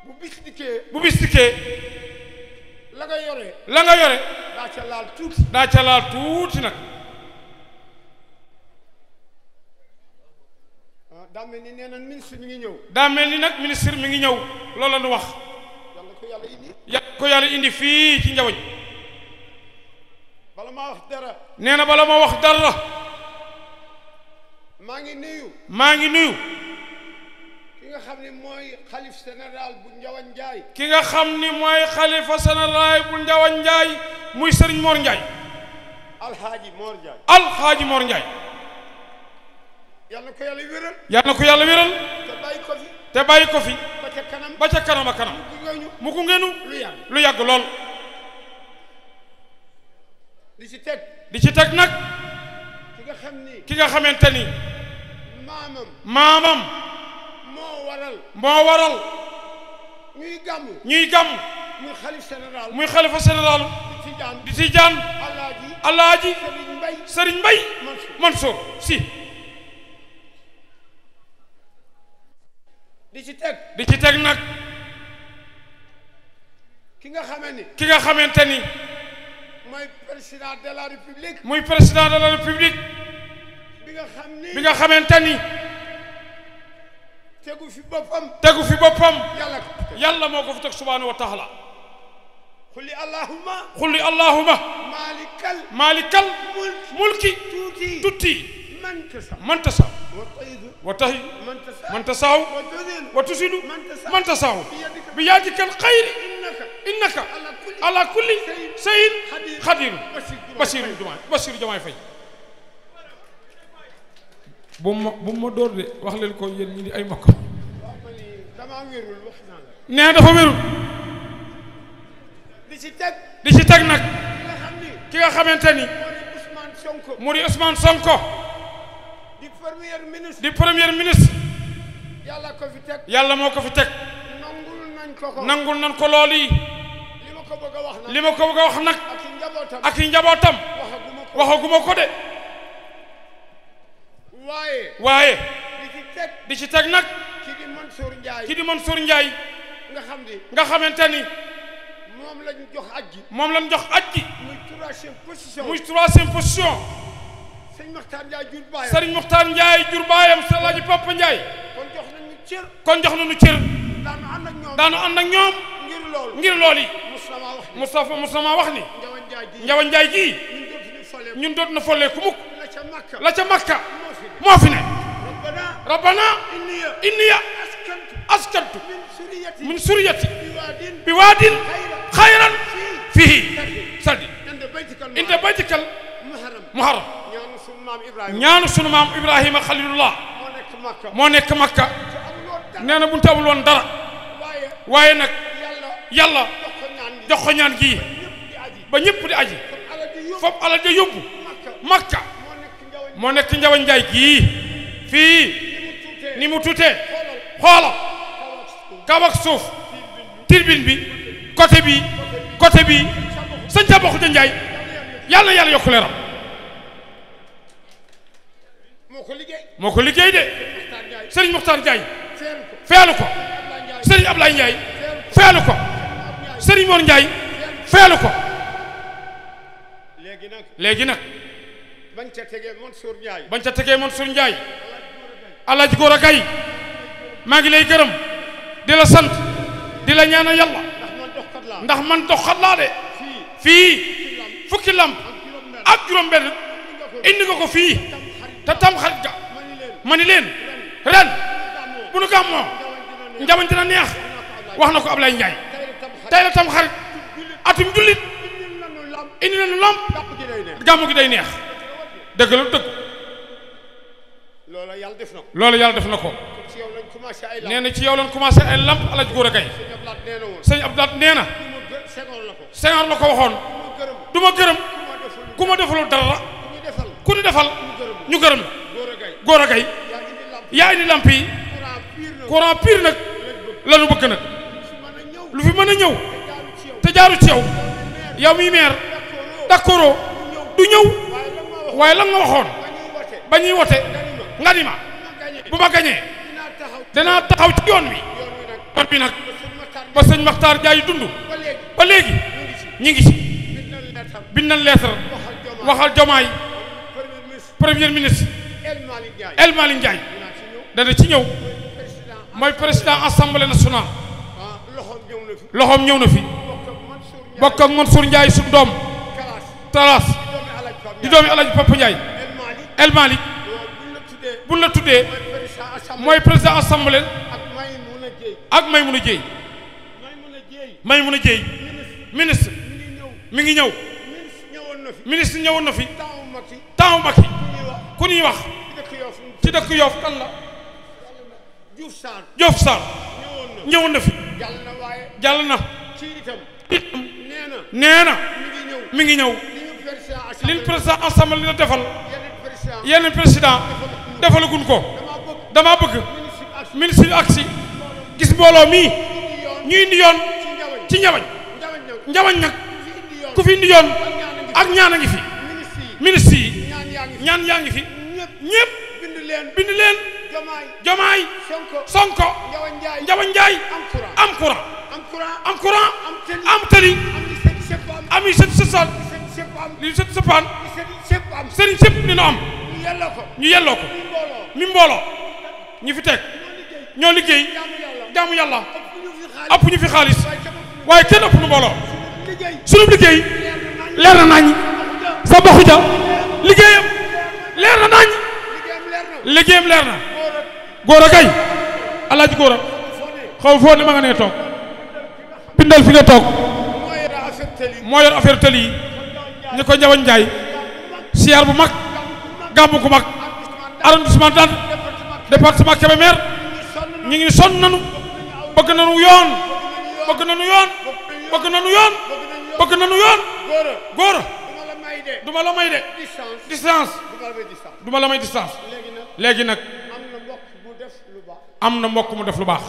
bu bis dikkee la nga yore daa ca laal tuuti nag daa mel ni nee na ministre mi ngi ñëw daa mel ni nag ministre mi ngi ñëw loolu la ñu wax yàlla ko yàlla indi fii ci Njawañ bala maa wax dara nee na bala ma wax dara maa ngi nuyu ki nga xam ni mooy xalif général bu Njawañ Njaay ki nga xam ni mooy xalifa général bu Njawañ Njaay muy Sëriñ Mor Njaay Alxaaji Mor Njaay yal na ko yàlla wéral te bàyyi ko fi ba ca kanam a kanam mu ko ngenu lu yàgg lool di ci teg nag ki nga xamante ni maamam moo waral ñuy gàmm muy xalifa général di Tijaan Alaaji Sëriñ Mbay Mansour Si di ci teg nag ki nga xamante ni mooy président de la république muy président de la république bi nga xamante ni tegu fi boppam yàlla moo ko fi teg subhaanahu wa taala xulli allahumma maalikal mulki tuuti man tasaw wa tahi man tasaw wa tusidu man tasaw bi yaadikal xayri innaka ala kulli shay'in xadir Basiru Jomaay Fay bu ma door de wax leen ko yéen ñi di ay mbokk nee dafa wérul di ci teg nag ki nga xamante ni mu di Ousmane Sonko di premier ministre yàlla moo ko fi teg nangul nañ ko lool yi li ma ko bëgg a wax nag ak i njabootam waxaguma ko de waaye di ci teg nag ki di Mansour Njaay nga xamante ni moom lañ jox aj gi muy troisième position Sëriñ Muxtaar Njaay jur baayam Alaaji Papa Njaay kon jox nañu cër daanu ànd ak ñoom ngir lool yi Moustapha wax ni Njawañ Njaay gii ñun doot na follee ku mukk la ca Makka moo fi ne rabbana inniya askantu min suriyati bi waadin xayran fihi saddi inda baytikal muharram ñaanu sunu maam Ibrahima Xalilullah moo nekk Makka nee na bu ñu amul woon dara waaye nag yàlla jox ko ñaan gii ba ñëpp di aji foofu alal ja yóbbu Makka moo nekk Njawañ Njaay gii fii ni mu tuutee xoola kaw ak suuf tirbin bi côté bi sëñ ca bokk ja Njaay yàlla yokku leeram moo ko liggéey de Serigne Mokhtar Ndiaye feelu ko Serigne Ablaye Ndiaye feelu ko Serigne Mor Ndiaye feelu ko léegi nag bañ ca tegee Mansour Ndiaye Alaaji Góora Gaye maa ngi lay gërëm di la sant di la ñaanal yàlla ndax man doxat laa de fii fukki lamp ak juróom-benn indi nga ko fii te tam xarit ga ma ni leen ren bu nu gàmmoo njabañ dina neex wax na ko Ablaye Ndiaye tey la tam xarit atum jullit indi nañu lamp gàmmu gi day neex dëgg la dëgg loolu yàlla def na ko nee na ci yow lañ commencé ay lamp Alaaji Góora Gaye sëñ Abdoulaye nee na Senghor la ko waxoon du ma gërëm ku ma defalul dara ku ñu defal ñu gërëm la Góora Gaye yaa indi lamp yi courant pire nag la ñu bëgg nag lu fi mën a ñëw te jaaru ci yow yow mi meer d'accord du ñëw waaye lan nga waxoon ba ñuy wote nga ni ma bu ma gañee danaa taxaw ci yoon bi nag ba sëñ Makhtar Ndiaye dund ba léegi ñi ngi ci bind nañ lettre waxal Jomaay premier ministre El Malick Ndiaye dana ci ñëw mooy président assemblée nationale loxoom ñëw na fi bokk ak Mansour Ndiaye suñu doom Talas di doomi Alaaji Papa Ndiaye El Malick buñ la tuddee mooy président assemblée ak Maymouna Dieye ministre mi ngi ñëw ministre ñëwoon na fi temps Macky ku ñuy wax ci dëkk Yoff kan la Diouf Sarr ñëwoon na fi jàll na nee na mi ngi ñëw li président assemblée dina defal yeneen président defalaguñ ko dama bëgg ministre bi agsi gis mbooloo mii ñu indi yoon ci njabañ nag ku fi indi yoon ak ñaan a ngi fi ministre yi ñaan yaa ngi fi ñëpp bind leen Jomaay Sonko Njabañ Njaay am courant am tëli am yi sët sësal li sët sëpaan sëriñ sëpp ni nu am ñu yelloo ko mi mbooloo ñi fi teg ñoo liggéey jaamu yàlla ëpp ñu fi xaalis waaye kenn ëpp nu mbooloo sunu liggéey leer na nañ sa baxu ja liggéeyam leer na nañ liggéeyam leer na Góora Gaye Alaaji Góora xaw foo ne ma nga nee toog bindal fi nga toog moo yor affaire tëli yi ñu ko Njabañ Njaay siyaar bu mag gàmmu ku mag arrondissement Ndande département Kébémer ñu ngi sonn nanu bëgg nanu yoon bëgg nanu yoon Góora duma la may de distance duma la may distance léegi nag am na mbokk mu def lu baax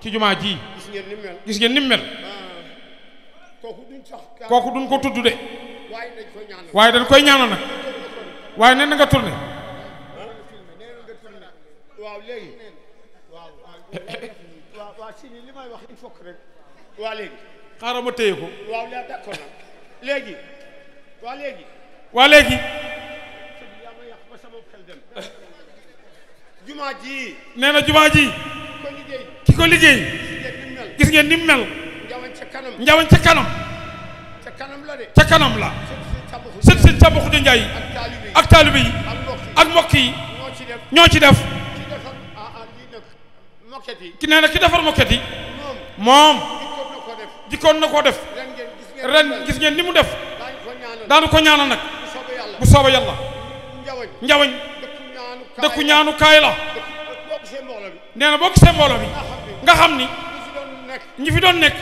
ci jumaa ji gis ngeen ni mu mel kooku duñ ko tudd de waaye dañ koy ñaanal nag waaye nee na nga tourné xaaral ma téye ko waa léegi jumaa ji nee na jumaa ji ki ko liggéey gis ngeen ni mu mel njawañ ca kanam la sët sët Samba Xuja Njaay ak taalibe yi ak mbokk yi ñoo ci def ki nee na ki defar moquette yi moom jikkoon na koo def ren gis ngeen ni mu def daanu ko ñaanal nag bu sooba yàlla njawañ dëkku ñaanu kaay la nee na boo gisee mbooloo bi nga xam ni ñi fi doon nekk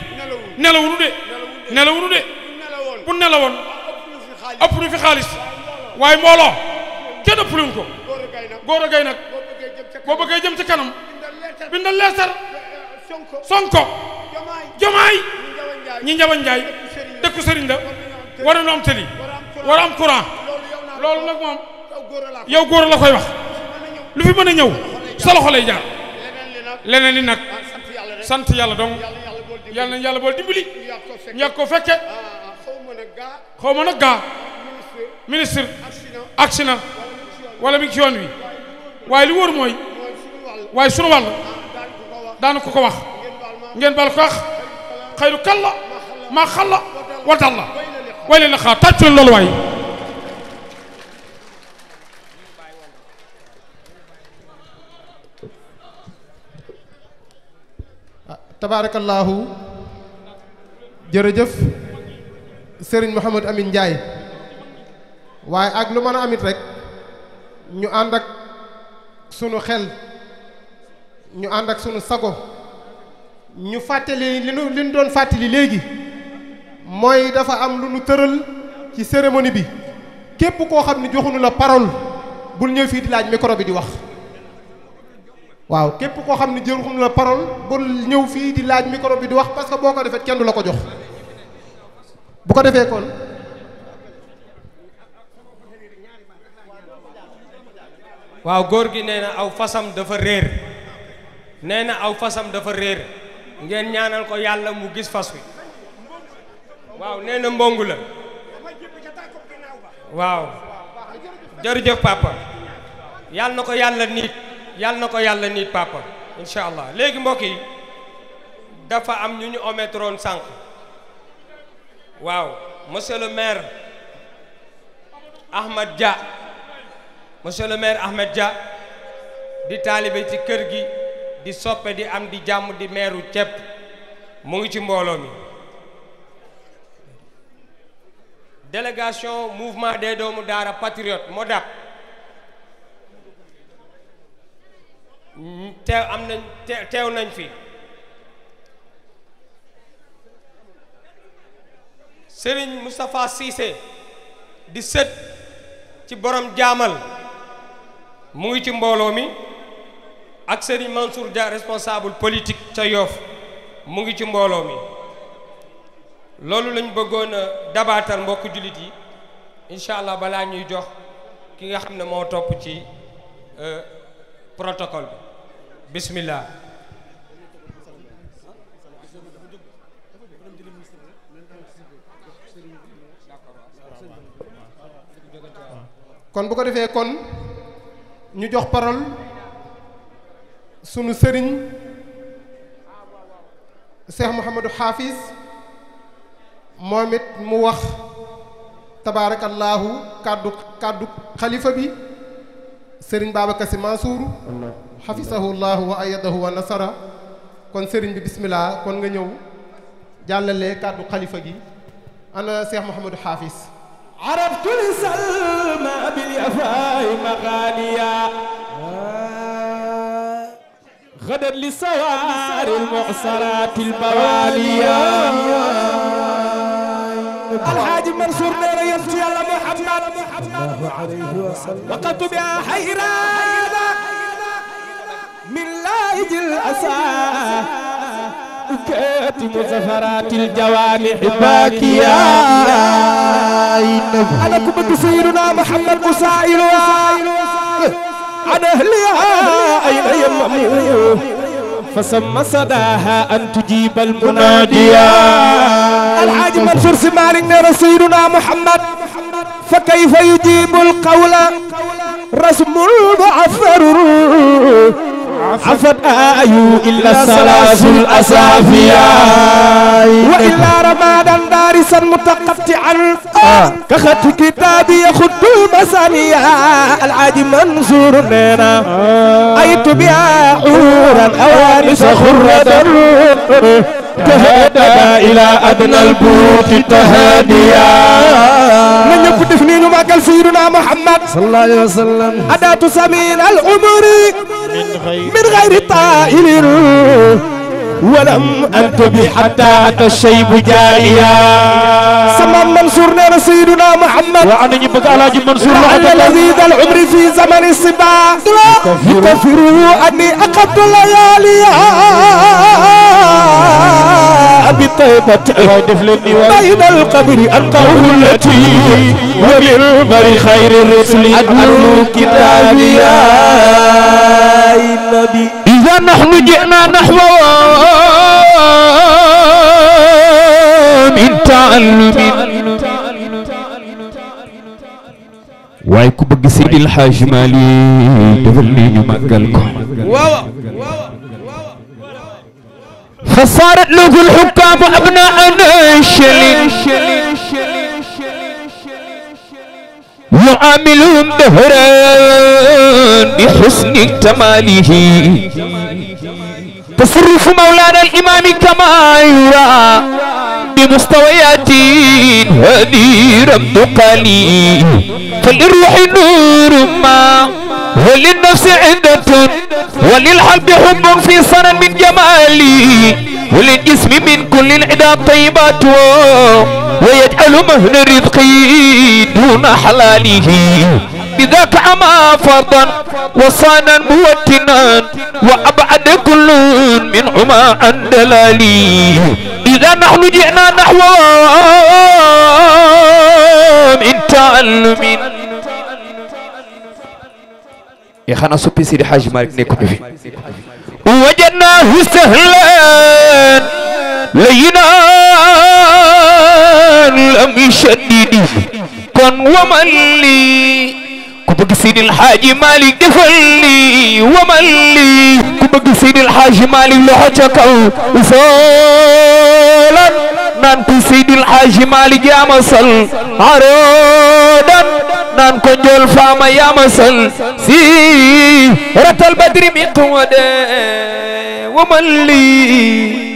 nelawunu de bu nelawoon ëpp nu fi xaalis waaye mbooloo kenn ëpp luñ ko Góora Gaye nag boo bëggee jëm ci kanam bindal leesar Sonko Jomaay ñi Njabañ Njaay dëkku sëriñ la war na am tëli war a am courant loolu nag moom yow Góora la koy wax lu fi mën a ñëw sa loxo lay jaar leneen li nag sant yàlla donc yàlla nañ yàlla bool dimbali ñàkk ko fekke xaw ma nag gaa ministre agsi na wala mi ngi ci yoon wi waaye li wóor mooy waaye sunu wàll daana ko wax ngeen bal ko wax xayru kalla maa xalla wa dalla way leen la xaar tàccu leen loolu waay tabaarakallaahu jërëjëf Serigne Mouhamadou Amine Ndiaye waaye ak lu mën a amit rek ñu ànd ak sunu xel ñu ànd ak sunu sago ñu fàttali li ñu doon fàttali léegi mooy dafa am lu nu tëral ci cérémonie bi képp koo xam ne joxuñu la parole bul ñëw fii di laaj micro bi di wax waaw képp koo xam ne joxuñu la parole bul ñëw fii di laaj micro bi di wax parce que boo ko defee kenn du la ko jox bu ko defee kon waaw góor gi nee na aw fasam dafa réer nee na aw fasam dafa réer ngeen ñaanal ko yàlla mu gis fas wi waaw nee na mbongu la waaw jërëjëf papa yàlla na ko yàlla niit yàlla na ko yàlla niit papa incha allah léegi mbokk yi dafa am ñu ñu ometroon sànq waaw monsieur le maire Ahmed Dia monsieur le maire Ahmed Dia di taalibe ci kër gi di soppe di am di jàmm di meeru ceeb mu ngi ci mbooloo mi délégation mouvement des doomu daara patriote MODAP teew nañ fi Serigne Moustapha Cissé di sët ci borom jaamal mu ngi ci mbooloo mi ak Serigne Mansour Dia responsable politique ca Yoff mu ngi ci mbooloo mi loolu lañ bëggoon a dabaatal mbokk jullit yi incha allah balaa ñuy jox ki nga xam ne moo topp ci protocole bi bismillah kon bu ko defee kon ñu jox parole sunu sëriñ Cheikh Mouhamadou Hafiz moom it mu wax tabaarakallaahu kàddu xalifa bi sëriñ Babacar Sy Mansour xafisahullahu wa ayadahu wa nasara kon sëriñ bi bismillah kon nga ñëw jàllale kàddu xalifa gi ana Cheikh Mouhamadou Hafiz عرفت لسلمى باليفاء مغانيا غدا للسوار المعصرات البواليا الحاج منصور نير يمشي على محمد الله عليه وسلم وقت بها حيرانا من لايج الأسى كاتم زفرات الجوانح باكيا أنا كنت سيدنا محمد مسائل عن أهلها أين يمموا فسمى صداها أن تجيب المناديا الحاج منصور سمارك سيدنا محمد فكيف يجيب القول رسم المعفر عفت آيو إلا السلاسل أسافيا وإلا رمادا دارسا متقطعا كخط كتابي يخط المسانيا العاج منصور نينا أيت بها عورا أوانس خردا تهدى إلى أدنى البيوت تهاديا من يكتفني ما قال سيدنا محمد صلى الله عليه وسلم أداة سمين العمر من غير طائل ولم أنتبه حتى أتى الشيب جائيا سمى منصور نير سيدنا محمد وعن يبقى على منصور الذي ذا العمر في زمن الصبا يكفر أني أقضت الليالي طيبة بين القبر أنقره التي وبالبر خير الرسل أدلوا كتابي يا النبي إذا نحن جئنا نحو من تعلم waaye ku bëgg Seydil Hadji Malick defal lii ñu màggal ko fa saarat lahu al-hukaamu abnaa'an shalin yu'aamiluhum dahran bi husni tamaalihi تصرف مولانا الإمام كما يرى بمستويات هذه رمض قليل فللروح نور ما وللنفس عدة وللحب حب في صنع من جمالي وللجسم من كل العدا طيبات ويجعل مهن رزقي دون حلاله بذاك أما فرضا وصانا موتنا وأبعد كل منهما عن دلالي إذا نحن جئنا نحو من تعلم يا خانا سوبي سيدي حاج مالك نيكو في وجدناه سهلا لينا لم يشدد كن ومن لي كبق سيدي الحاج مالك دفل لي ومن لي كبق سيدي الحاج مالك لحجك وصولا نانكو سيدي الحاج مالك يا مصل عرودا نانكو جول فاما يا مصل سيرة البدر مقودة ومن لي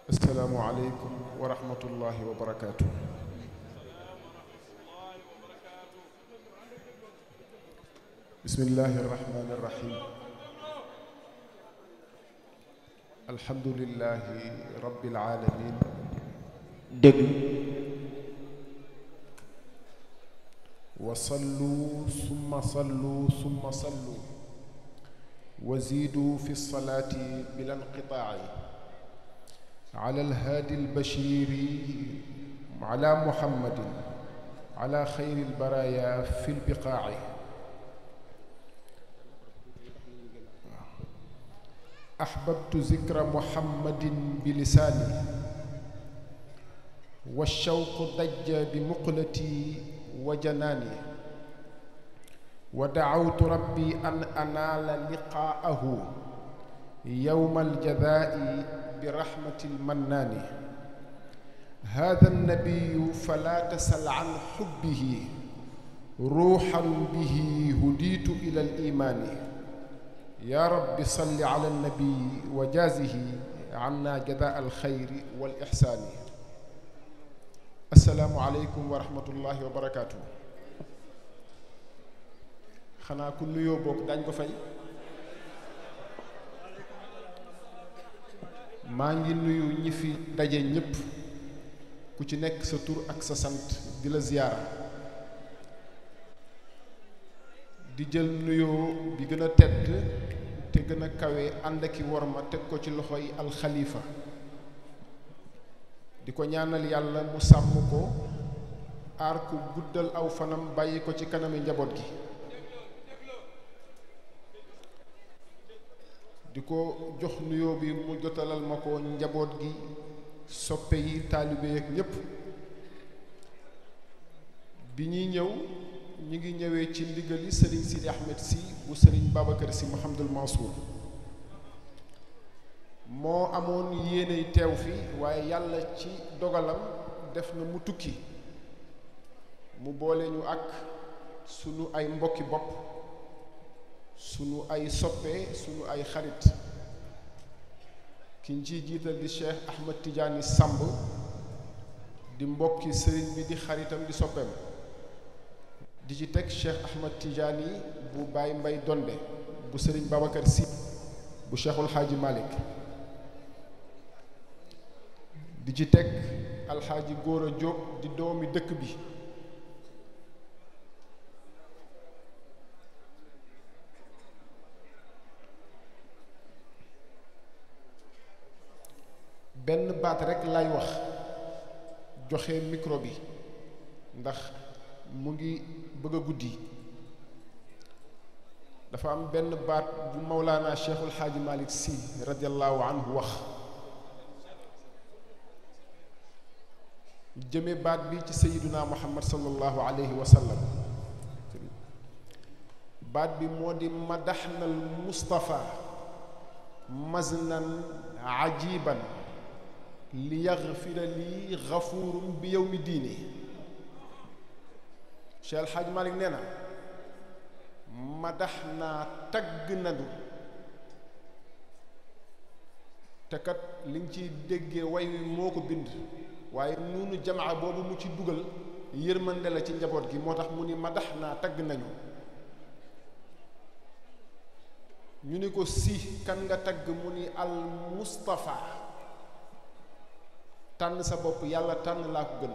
السلام عليكم ورحمة الله وبركاته. بسم الله الرحمن الرحيم. الحمد لله رب العالمين. وصلوا ثم صلوا ثم صلوا وزيدوا في الصلاة بلا انقطاع على الهادي البشير على محمد على خير البرايا في البقاع أحببت ذكر محمد بلساني والشوق ضج بمقلتي وجناني ودعوت ربي أن أنال لقاءه يوم الجزاء برحمة المنان هذا النبي فلا تسل عن حبه روحا به هديت إلى الإيمان يا رب صل على النبي وجازه عنا جزاء الخير والإحسان السلام عليكم ورحمة الله وبركاته خنا كل يوم بوك دنج فاي maa ngi nuyu ñi fi daje ñépp ku ci nekk sa tur ak sa sant di la ziyaara di jël nuyoo bi gën a tedd te gën a kawe ànd aki worma teg ko ci loxoy alxalifa di ko ñaanal yàlla mu sàmm ko aar ko guddal aw fanam bàyyi ko ci kanami njaboot gi di ko jox nuyoo bi mu jotalal ma ko njaboot gi soppe yi taalibe ak ñépp bi ñuy ñëw ñu ngi ñëwee ci ndigali sëriñ Sidi Ahmed si bu sëriñ Babacar si Mouhamadul Mansour moo amoon yéeney teew fi waaye yàlla ci dogalam def na mu tukki mu boole ñu ak sunu ay mbokki bopp sunu ay soppe sunu ay xarit ki ñu ciy jiital di Cheikh Ahmed Tidiane Samb di mbokki sëriñ bi di xaritam di soppeem di ci teg Cheikh Ahmad Tidiane bu Baye Mbay Donde bu sëriñ Babacar Sy bu Cheikhul Xaaji Malick di ci teg alxaaji Góora Jóob di doomi dëkk bi benn baat rekk lay wax joxe micro bi ndax mu ngi bëgg a guddi dafa am benn baat bu Mawlaana Cheikhul Xaaji Malick Sy radiyallahu anhu wax jëme baat bi ci sayiduna Muhammad sallallahu alayhi wa sallam baat bi moo di madaxnal Mustafa maznan ajiban li yaxfira lii xafuurum bi yow mi diine Cheikh El Hadj Malick nee na madax naa tagg nanu te kat li nga ciy déggee way wi moo ko bind waaye nuunu jamaa boobu mu ci dugal yërmande la ci njaboot gi moo tax mu ni madax naa tagg nañu ñu ni ko si kan nga tagg mu ni al Mustafa tànn sa bopp yàlla tànn laa ko gën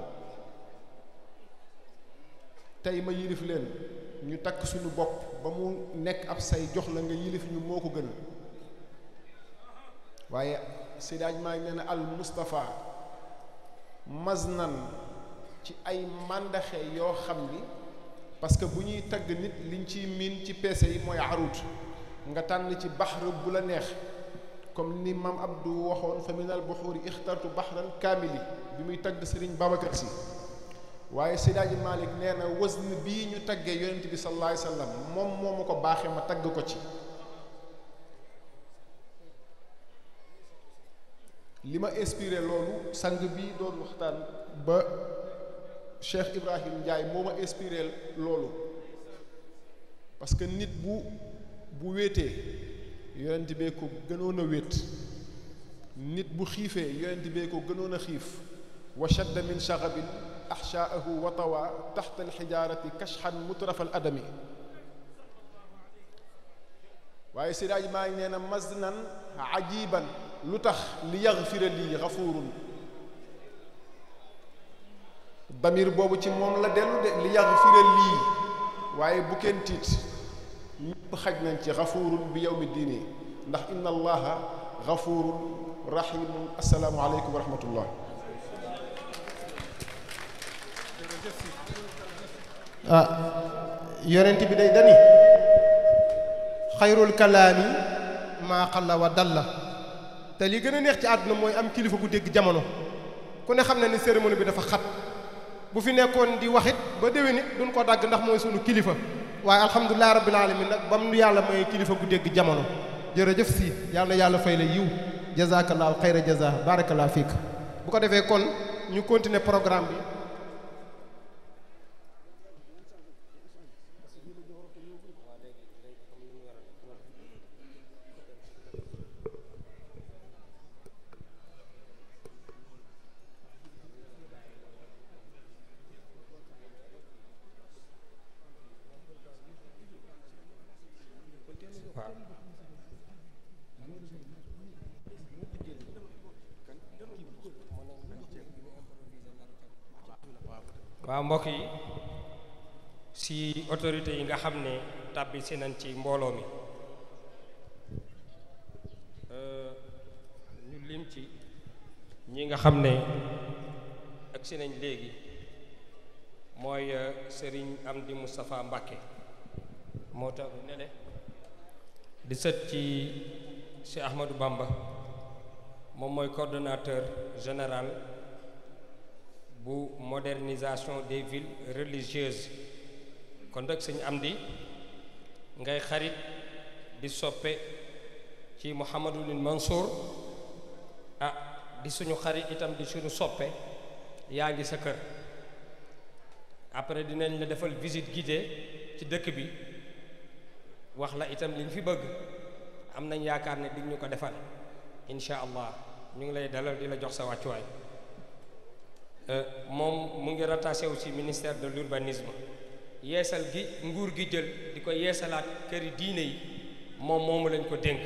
tey ma yilif leen ñu takk suñu bopp ba mu nekk ab say jox la nga yilif ñu moo ko gën waaye sédaaj maa ngi nee na al Mustafa maznan ci ay màndaxe yoo xam ni parce que bu ñuy tagg nit liñ ciy miin ci peese yi mooy arut nga tànn ci baxr bu la neex comme ni maam Abdou waxoon fa minal buxuuri ixtartu baxran kaamili bi muy tagg Sëriñ Babacar Si waaye Sidaaji Malick nee na wasn bii ñu taggee yonent bi sallallahu alayhi wa sallam moom moo ma ko baaxee ma tagg ko ci li ma inspiré loolu sang bi doon waxtaan ba Cheikh Ibrahim Ndiaye moo ma inspiré loolu parce que nit bu wéetee yonent bee ko gënoon a wéet nit bu xiifee yonent bee ko gënoon a xiif wa shadda min shagabin axshaahu wa tawa taxta alxijaarati kashxan mutrafal adami waaye Siraaj maa ngi nee na maznan ajiban lu tax li yaxfira lii xafuurun damir boobu ci moom la dellu de li yaxfira lii waaye bu kenn tiit ñëpp xaj nañ ci xafuurun bi yawmi diini ndax inna allaha xafuurun rahimun assalaamu aleykum wa rahmatullah yonent bi day dani xayrul kalaami maa xalla wa dalla te li gën a neex ci àdduna mooy am kilifa gu dégg jamono ku ne xam na ni cérémonie bi dafa xat bu fi nekkoon di waxit ba déwén it duñ ko dagg ndax mooy sunu kilifa waaye alhamdulilah rabbil alamin nag bam nu yàlla may kilifa gu dégg jamono jërëjëf si yàlla na yàlla fay la yiw jazakallahu xayra jaza barakallahu fiik bu ko defee kon ñu continuer programme bi waaw mbokk yi si autorité yi nga xam ne tàbbi si nañ ci mbooloo mi ñu lim ci ñi nga xam ne ak si nañ léegi mooy Serigne Amdi Moustapha Mbacké moo tax ne le di sët ci Cheikh Ahmadou Bamba moom mooy coordonnateur général bu modernisation des villes religieuses kon nag sëñ Amdi ngay xarit di soppe ci Mouhamadul Mansour di suñu xarit itam di suñu soppe yaa ngi sa kër après dinañ la defal visite guidée ci dëkk bi wax la itam liñ fi bëgg am nañ yaakaar ne dig ñu ko defal incha allah ñu ngi lay dalal di la jox sa wàccuwaay moom mu ngi rattaché wu ci ministère de l'urbanisme yeesal gi nguur gi jël di ko yeesalaat këri diine yi moom moomu lañ ko dénk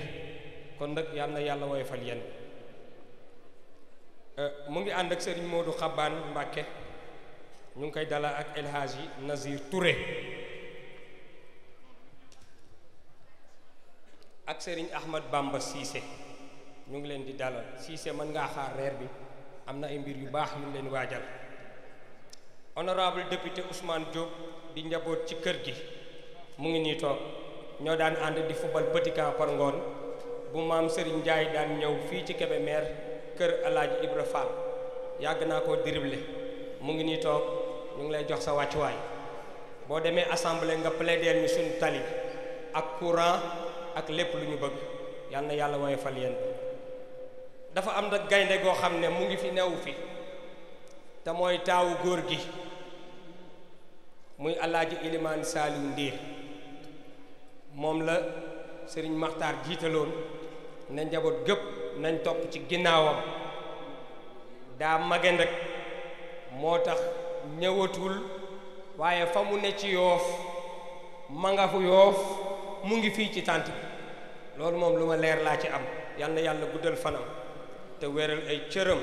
kon nag yal na yàlla woyofal yéen mu ngi ànd ak Serigne Modou Xabaan Mbàkke ñu ngi koy dalal ak El Hadji Nazir Touré ak Serigne Ahmad Bamba Cissé ñu ngi leen di dalal Cissé mën ngaa xaar reer bi am na ay mbir yu baax yu leen waajal honorable député Ousmane Diop di njaboot ci kër gi mu ngi nii toog ñoo daan ànd di football petit camp par ngoon bu maam Serigne Ndiaye daan ñëw fii ci Kébémer kër Alaaji Ibra Fall yàgg naa koo dribble mu ngi nii toog ñu ngi lay jox sa wàccuwaay boo demee assemblée nga plaider ñu suñu tali ak courant ak lépp lu ñu bëgg yal na yàlla woyofal yéen dafa am nag gaynde goo xam ne mu ngi fi newu fi te mooy taawu góor gi muy Alaaji Ilimaan Saaliw Ndiir moom la Sëriñ Maxtaar jiitaloon ne njaboot gépp nañ topp ci ginnaawam daa mage nag moo tax ñëwatul waaye fa mu ne ci Yoof ma nga fu Yoof mu ngi fii ci tànt bi loolu moom lu ma leer laa ci am yal na yàlla guddal fanam te wéral ay cëram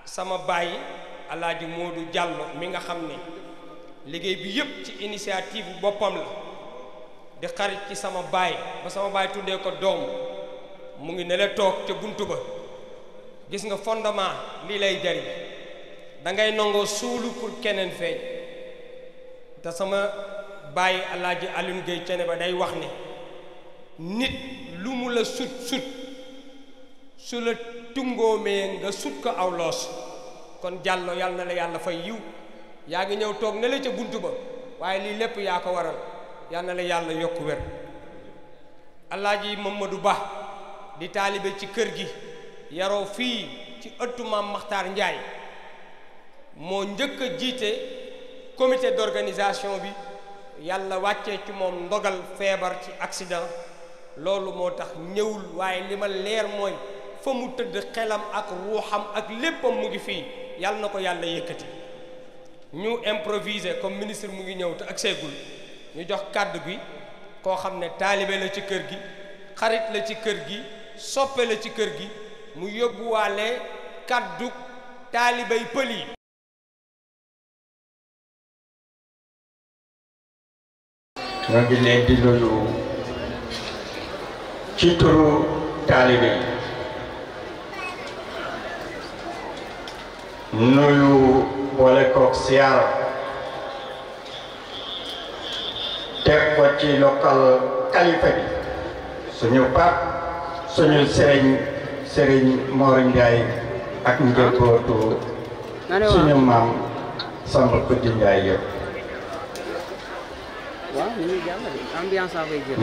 sama baay Alaaji Moodu Jàllo mi nga xam ne liggéey bi yépp ci initiative boppam la di xarit ci sama baay ba sama baay tuddee ko doom mu ngi ne la toog ca buntu ba gis nga fondement lii lay jariñ da ngay nangoo suulu pour keneen feeñ te sama baay Alaaji Alioune Gueye cene ba day wax ne nit lu mu la sut su la tungoomee nga sut ko aw loos kon Jàllo yàlla na la yàlla fay yiw yaa ngi ñëw toog ne la ca buntu ba waaye lii lépp yaa ko waral yàlla na la yàlla yokku wér Alaaji Mamadou Ba di taalibe ci kër gi yaroo fii ci ëttu Maam Maxtaar Njaay moo njëkk a jiite comité d'organisation bi yàlla wàccee ci moom ndogal feebar ci accident loolu moo tax ñëwul waaye li ma leer mooy fa mu tëdd xelam ak ruuxam ak léppam mu ngi fii yàlla na ko yàlla yëkkati ñu improviser comme ministre mu ngi ñëw te ak seegul ñu jox kàddu gi koo xam ne taalibe la ci kër gi xarit la ci kër gi soppe la ci kër gi mu yóbbuwaale kàddu taalibey pël yi ñoo ngi leen di nuyu ci turu taalibe nuyu boole kook siyaara teg ko ci local kalifa bi suñu pap suñu sëriñ Mor Ndiaye ak njabootu suñu maam Samba Kuddi Ndiaye yëpp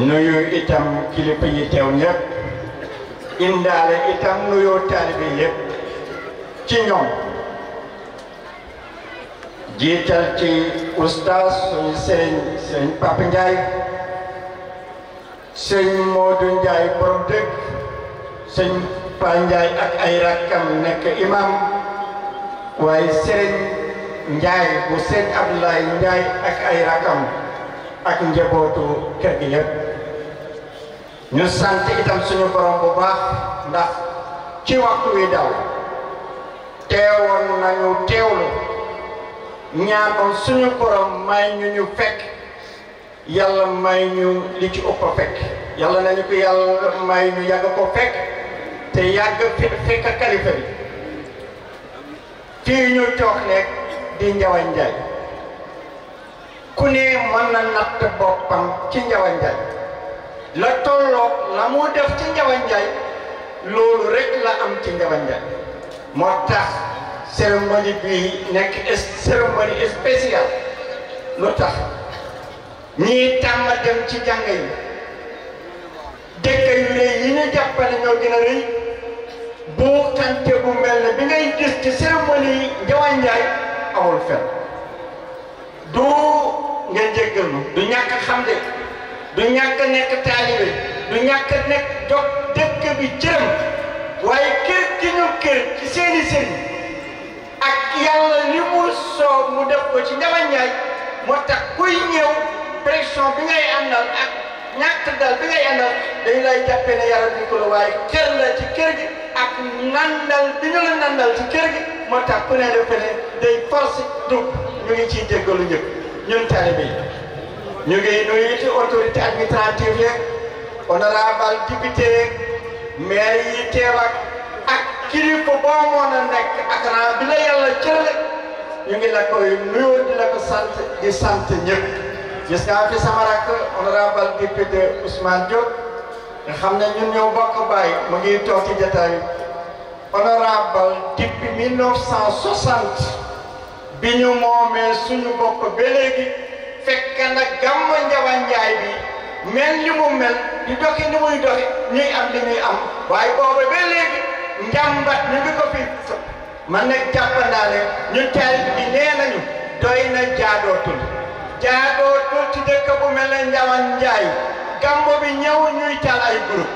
nuyu itam kilifa yi teew ñëpp indaale itam nuyoo taalibe yëpp ci ñoom jiital ci oustaz suñu sëriñ Papa Ndiaye sëñ Modou Ndiaye borom dëkk sëñ Pa Ndiaye ak ay rakkam nekk imam waaye sëriñ Ndiaye bu sëñ Abdoulaye Ndiaye ak ay rakkam ak njabootu kër gi yëpp ñu sant itam suñu borom bu baax ndax ci waxtu wi daw teewoon nañu teewlu ñaanoon suñu borom may ñu fekk yàlla may ñu li ci ëpp a fekk yàlla nañu ko yàlla may ñu yàgg ko fekk te yàgg fekk kalifa bi fii ñu toog nekk di Njawa Njaay ku ne mën na natt boppam ci Njawa Njaay la tolloog la mu def ci Njawa Njaay loolu rek la am ci Njawa Njaay moo tax cérémonie bi nekk cérémonie spéciale lu tax ñii tàmm dem ci jàng yi dëkk yu rëy yi ñu jàppale ñoo gën a rëy boo kante bu mel ne bi ngay gis ci cérémonie Njawa Njaay amul fen du ngeen jéggal ma du ñàkk xam de du ñàkk nekk taalibe du ñàkk nekk jox dëkk bi cëram waaye kër gi ñu kër ci seeni sëriñ ak yàlla li mu soob mu def ko ci Ndiaga Ndiaye moo tax kuy ñëw pression bi ngay àndal ak ñàkk dal bi ngay àndal dañu lay jàppee ne yaram bi ko la waaye kër la ci kër gi ak nandal bi ñu la nandal ci kër gi moo tax ku ne defe ne day force dugg ñu ngi ciy jéggalu ñëpp ñun taalibe yi ñu ngi nuyu ci autorité administrative yeeg honorable député yeeg maire yi teew ak kilifa boo mën a nekk ak ran bi la yàlla cërale ñu ngi la koy nuyoo di la ko sant di sant ñëpp gis nga fi sama rakk honorable député Ousmane Diop nga xam ne ñun ñoo bokk bàyyi mu ngi toog ci jotaay honorable depuis 1960 bi ñu moomee suñu bopp ba léegi fekk na gàmmu Ndiaga Ndiaye bi mel ni mu mel di doxi ni muy doxi ñuy am li ñuy am waaye booba ba léegi njàmbat ñu ngi ko fi man nag jàpp naa ne ñun taalibe bi nee nañu doy na jaadootul ci dëkk bu mel ne Ndiaga Ndiaye gàmmu bi ñëw ñuy tal ay groupe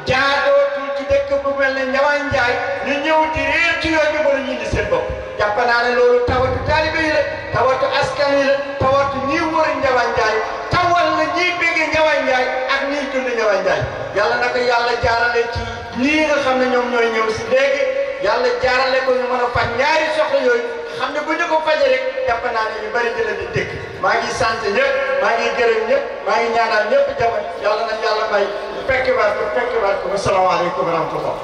jaadootul ci dëkk bu mel ne Ndiaga Ndiaye ñu ñëw di réer ci yoon bi ba ñu indi seen bopp jàpp naa ne loolu tawatu taalibe yi la tawatu askan yi la tawatu ñi wër Ndiaga Ndiaye tawal la ñiy bëgg Ndiaga Ndiaye ak ñiy dund Ndiaga Ndiaye yàlla na ko yàlla jaarale ci ñii nga xam ne ñoom ñooy ñëw si léegi yàlla jaarale ko ñu mën a faj ñaari soxla yooyu xam ne bu ñu ko fajee rek jàpp naa ne ñu bëri dina di dégg maa ngi sant ñëpp maa ngi gërëm ñëpp maa ngi ñaanal ñëpp jàmm yàlla na yàlla may fekk baat ko asalaamaaleykum wa rahmatullah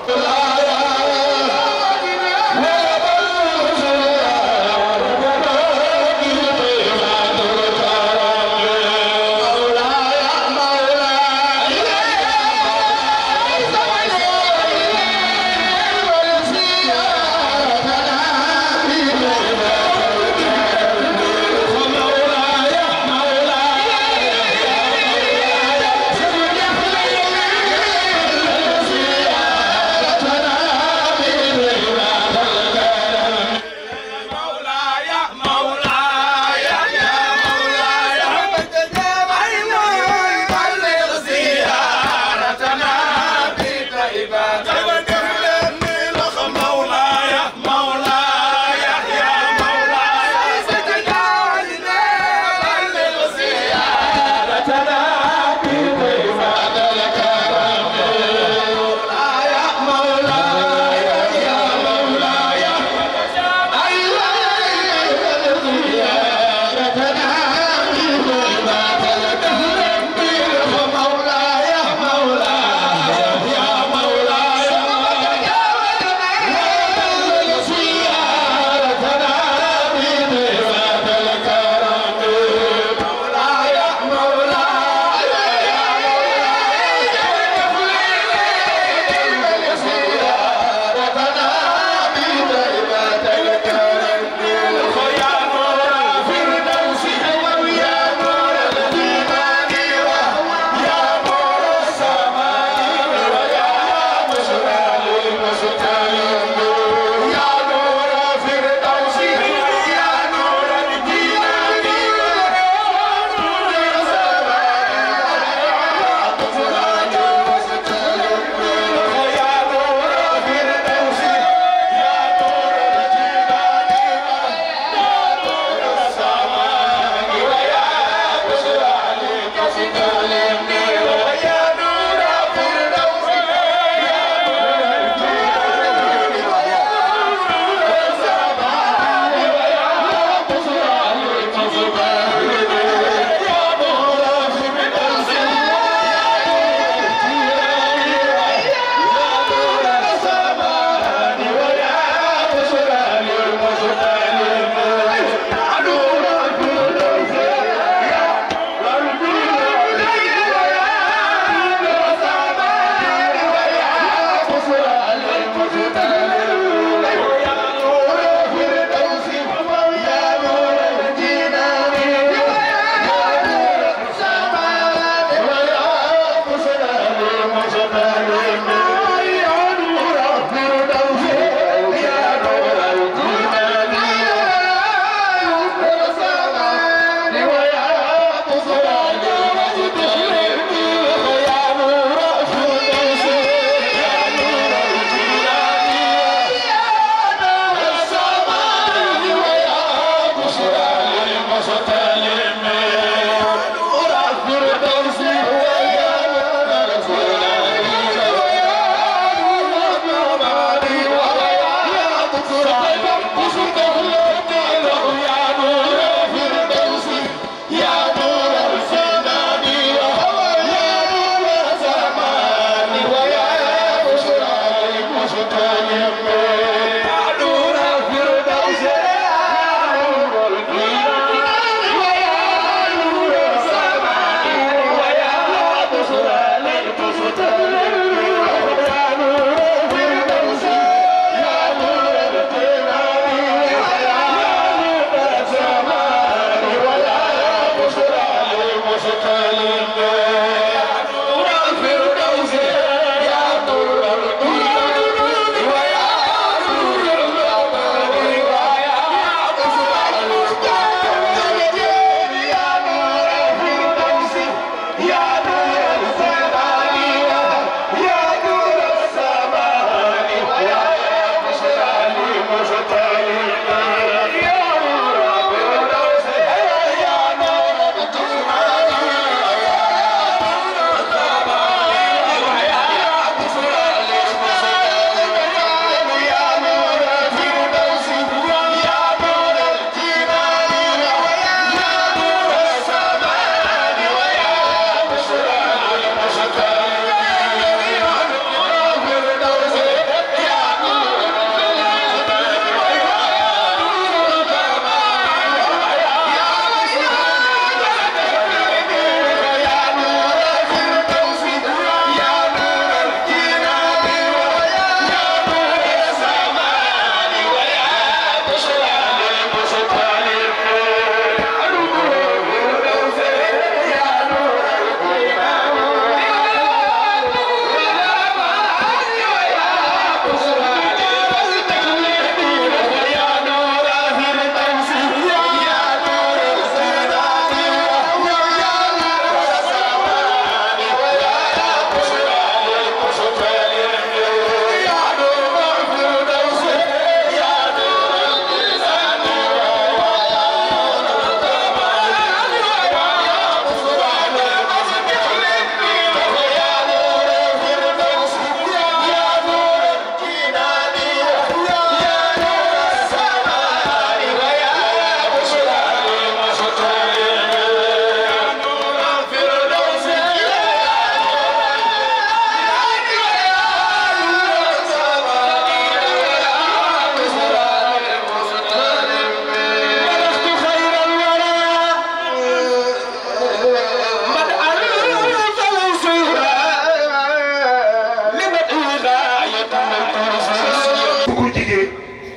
jigee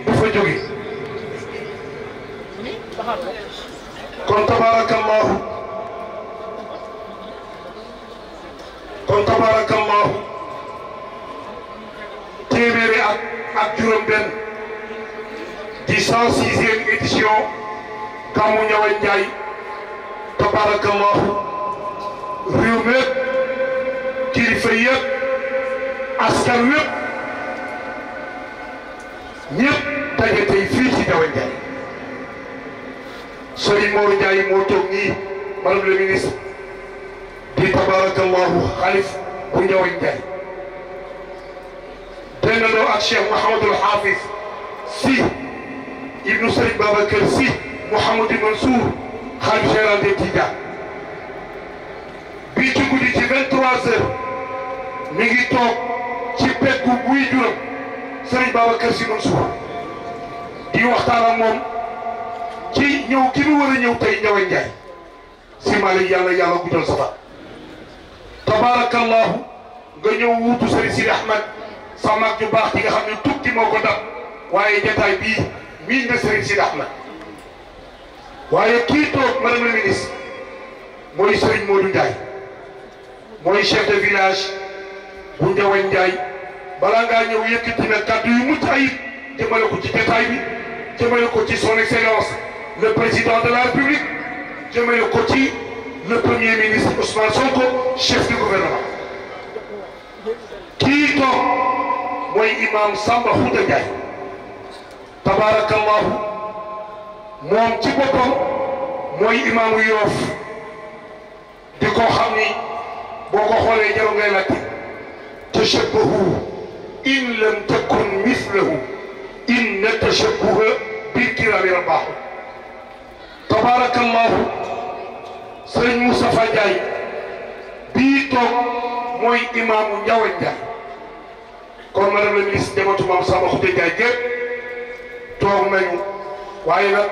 du fa jóge kon tabarakallahu téeméeri ak juróom benn di 106e édition Gammu Ndiawane Ndiaye tabarakallahu réew mépp kilifa yëpp askan wépp ñëpp daje tey fii ci Ndiawane Ndiaye Serigne Mor Ndiaye moo toog nii madame le ministre di tabarakallahu xalif bu Ndiawane Ndiaye dendandoo ak Cheikh Mouhamadul Hafiz Sy ibnu Serigne Babacar Sy Mouhamadou Mansour xalif général des Tidianes bii ci guddi ci 23h mi ngi toog ci peggu buy juram Serigne Babacar Sy Mansour di waxtaan ak moom ci ñëw ki mu war a ñëw tey Ndiawane Ndiaye si Malick yàlla guddal sa fan tabarakallahu nga ñëw wuutu Serigne Sidi Ahmed sa mag ju baax di nga xam ne tukki moo ko dab waaye jataay bii miin nga Serigne Sidi Ahmed waaye kii toog madame la ministre mooy Serigne Modou Ndiaye mooy chef de village bu Ndiawane Ndiaye balaa ngaa ñëw yëkkati na kàddu yu mucc ayib jëmale ko ci jataay bi jëmale ko ci son excellence le président de la République jëmale ko ci le premier ministre Ousmane Sonko chef du gouvernement kii toog mooy imam Samba Khouta Ndiaye tabarakallahu moom ci boppam mooy imaamu Yoof di ko xam ni boo ko xoolee jarul ngay laajte tashabbahu in lam takun mislahu inna tashabbuha bil kirami rabaahu tabarakallahu sëriñ Moustapha Ndiaye bii toog mooy imaamu Ndiawane Ndiaye kon madame la ministre dematu maam Samba Khouta Ndiaye gépp toog nañu waaye nag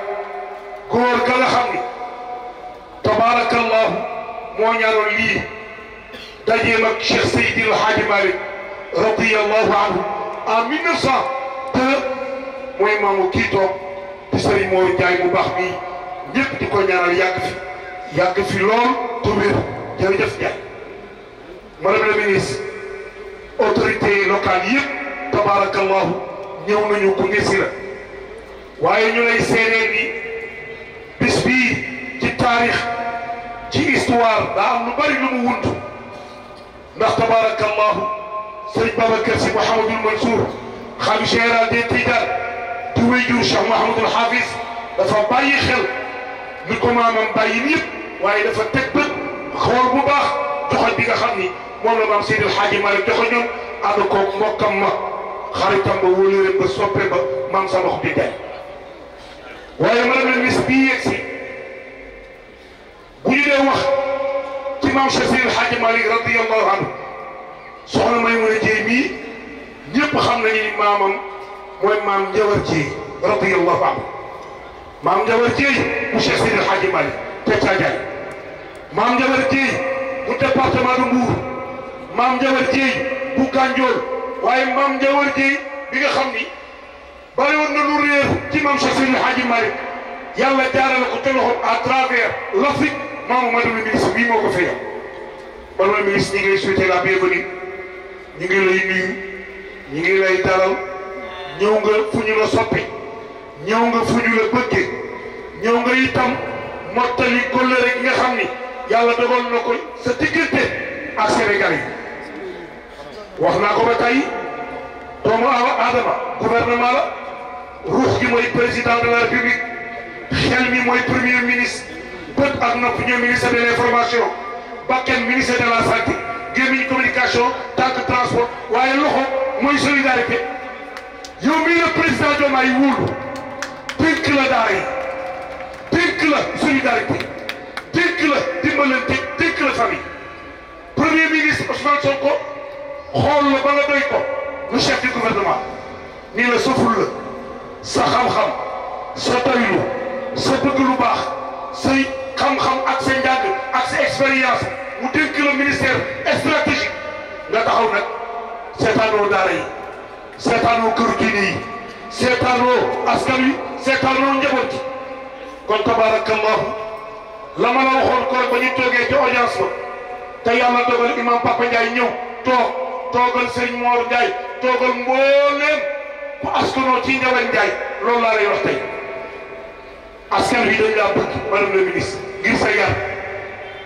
góor ga nga xam ni tabarakallahu moo ñaanoon lii dajeem ak Cheikh Seydi El Hadji Malick radiyallahu anhu en 1902 mooy maamu kii toog di Serigne Mor Ndiaye mu baax bii ñëpp di ko ñaanal yàgg fi lool te wér jërëjëf Ndiaye madame la ministre autorité locale yëpp tabarakallahu ñëw nañu gunge si la waaye ñu lay seedeel ni bis bii ci taarix ci histoire daa am lu bari lu mu wund ndax tabarakallahu Serigne Babacar Sy Mouhamadul Mansour xalifa général des Tidianes di wéyjur Cheikh Mouhamadul Hafiz dafa bàyyi xel li ko maamam bàyyi ñëpp waaye dafa teg bët xool bu baax joxoñ bi nga xam ni moom la maam Seydi El Hadji Malick joxoñoon ànd koog mbokkam ma xaritam ba wóolóoreem ba soppe ba maam Samba Khouta Ndiaye waaye madame la ministre bii yegg si bu ñu dee wax ci maam Cheikh Seydi El Hadji Malick radiyallahu anhu soxna Maymuna Jéey mii ñëpp xam nañu ni maamam mooy maam Njawar Jéey radiyallahu anhu maam Njawar Jéey bu Cheikh Seydi El Hadji Malick te Caajaay maam Njawar Jéey bu département de Mbour maam Njawar Jéey bu Ganjool waaye maam Njawar Jéey bi nga xam ni bari woon na lu réer ci maam Cheikh Seydi El Hadji Malick yàlla jaarale ko te loxoom à travers l'Afrique maamu madame le ministre bii moo ko fayal madame le ministre ñi ngi lay souhaiter la bienvenue ñu ngi lay nuyu ñu ngi lay dalal ñëw nga fu ñu la soppe ñëw nga fu ñu la bëggee ñëw nga itam mottali kóllëre gi nga xam ni yàlla dogal na ko sa diggante ak Sénégal yi wax naa ko ba tey doomu aadama gouvernement la ruux gi mooy président de la république xel mi mooy premier ministre bët ak nopp ñooy ministre de l'information bakken ministre de la santé gémmiñ communication tànk transport waaye loxo mooy solidarité yow mii la président Diomaye wóolu dénk la daara yi dénk la solidarité dénk la dimbalante dénk la famille premier ministre Ousmane Sonko xool la ba nga doy ko le chef du gouvernement nii la soful la sa xam-xam sa doylu sa bëgg lu baax say xam-xam ak sa njàng ak sa expérience mu dénk la ministère stratégique nga taxaw nag seetaanoo daara yi seetaanoo këru diine yi seetaanoo askan wi seetaanoo njaboot gi kon tabarakallahu la ma la waxoon ko ba ñu toogee ci audience ba te yàlla dogal imam Papa Ndiaye ñëw toogal Serigne Mor Ndiaye toogal mbooleem ku askanoo ci Ndiawane Ndiaye loolu laa lay wax tey askan wi dañ laa bëgg madame le ministre ngir sa yar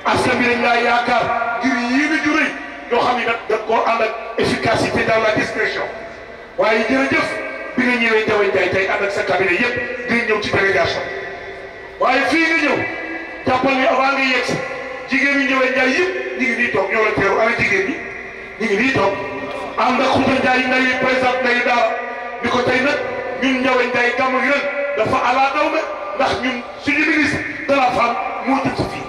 askan bi dañ laa yaakaar ngir yéene ju rëy yoo xam ne nag da koo ànd ak efficacité dans la discrétion waaye jërëjëf bi nga ñëwee Ndiawane Ndiaye tey ànd ak sa cabinet yëpp dinañ ñëw ci délégation waaye fii nga ñëw jàppal ni avant nga yegg si jigéen ñi Ndiawane Ndiaye yëpp ñu ngi nii toog ñoo la teeru ana jigéen ñi ñu ngi nii toog ànd ak Khouta Ndiaye ndayu président ndayu daara ni ko tey nag ñun Ndiawane Ndiaye gàmmu gi ren dafa ala daw me ndax ñun suñu ministre de la femme moo jëm si fii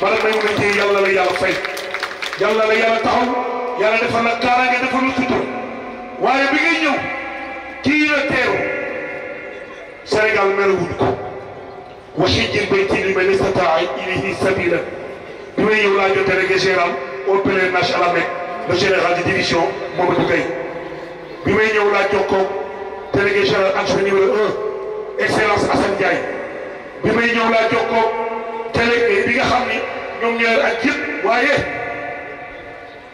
bala may mun a jëy yàlla la yàlla fay yàlla la yàlla taxaw yàlla defal la kaaraange defal la sutur waaye bi ngay ñëw kii la teeru Sénégal merewuñ ko wa hijjil bayti liman istataa ilayhi sabila bi may ñëw laa jot délégué général au pèlerinage à la Mecque le général de division Mamadou Gueye bi may ñëw laa jokkoo délégué général adjoint numéro 1 excellence Assane Ndiaye bi may ñëw laa jokkoo délégué bi nga xam ni ñoom ñooy ak yëpp waaye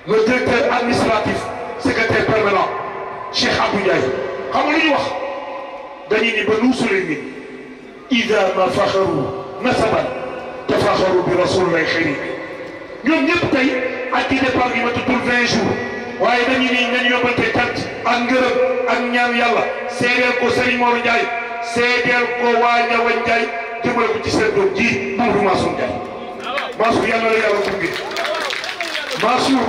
le directeur administratif secrétaire permanent Cheikh Abdou Ndiaye xam nga lu ñu wax dañuy ni ba nuusulee nit ida ma faxaru nasaban tafaxaru bi rasulillahi xëy ñoom ñëpp tey ak ci départ gi ma tuddul 20 jours waaye dañuy ni nañ yóbbante cant ak ngërëm ak ñaan yàlla seedeel ko Serigne Mor Ndiaye seedeel ko waa Ndiawane Ndiaye jëmale ko ci seen doom ji Mamadou Mansour Ndiaye Mansour yàlla la yàlla gunge Mansour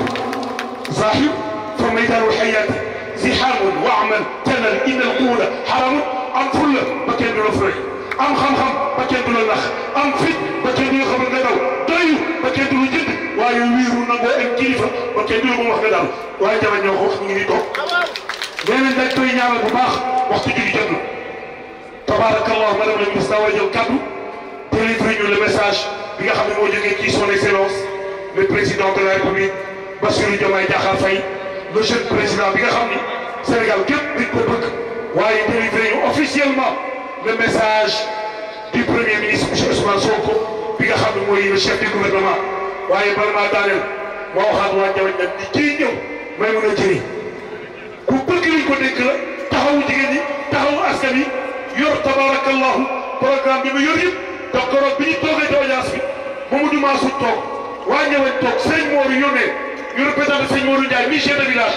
zahir fa maydaanu xayaati zihamun wa amal tanal inna alquwla xaramun am fulla ba kenn du la fure am xam-xam ba kenn du la nax am fit ba kenn du la xamal nga daw doyu ba kenn du la jënd waaye wiiru nangoo am kilifa ba kenn du la moom wax nga daal waaye jaman ñoo ko wax ñu ngi nii toog nee nañ dañ koy ñaanal bu baax waxtu julli jot na tabarakallah madame la ministre daa war a jël kaddu délivrer ñu le message bi nga xam ne moo jógee ci son excellence le président de la république Bassirou Diomaye Diakhar Faye le jeune président bi nga xam ni Sénégal képp dañ ko bëgg waaye délivrer ñu officiellement le message du premier ministre monsieur Ousmane Sonko bi nga xam ne mooy le chef du gouvernement waaye bala maa daaneel moo waxaat waa Ndiawane nag ni kii ñëw may mën a jëriñ ku bëgg liñ ko dénk la taxawu jigéen ñi taxawu askan yi yor tabarakallahu programme bi ma yor yëpp donc bi ñu toogee ci audience bi Mamadou Mansour toog waa Ndiawane toog sëñ Modou yónnee ñu représenté sëñ Modou Ndiaye mi chef de village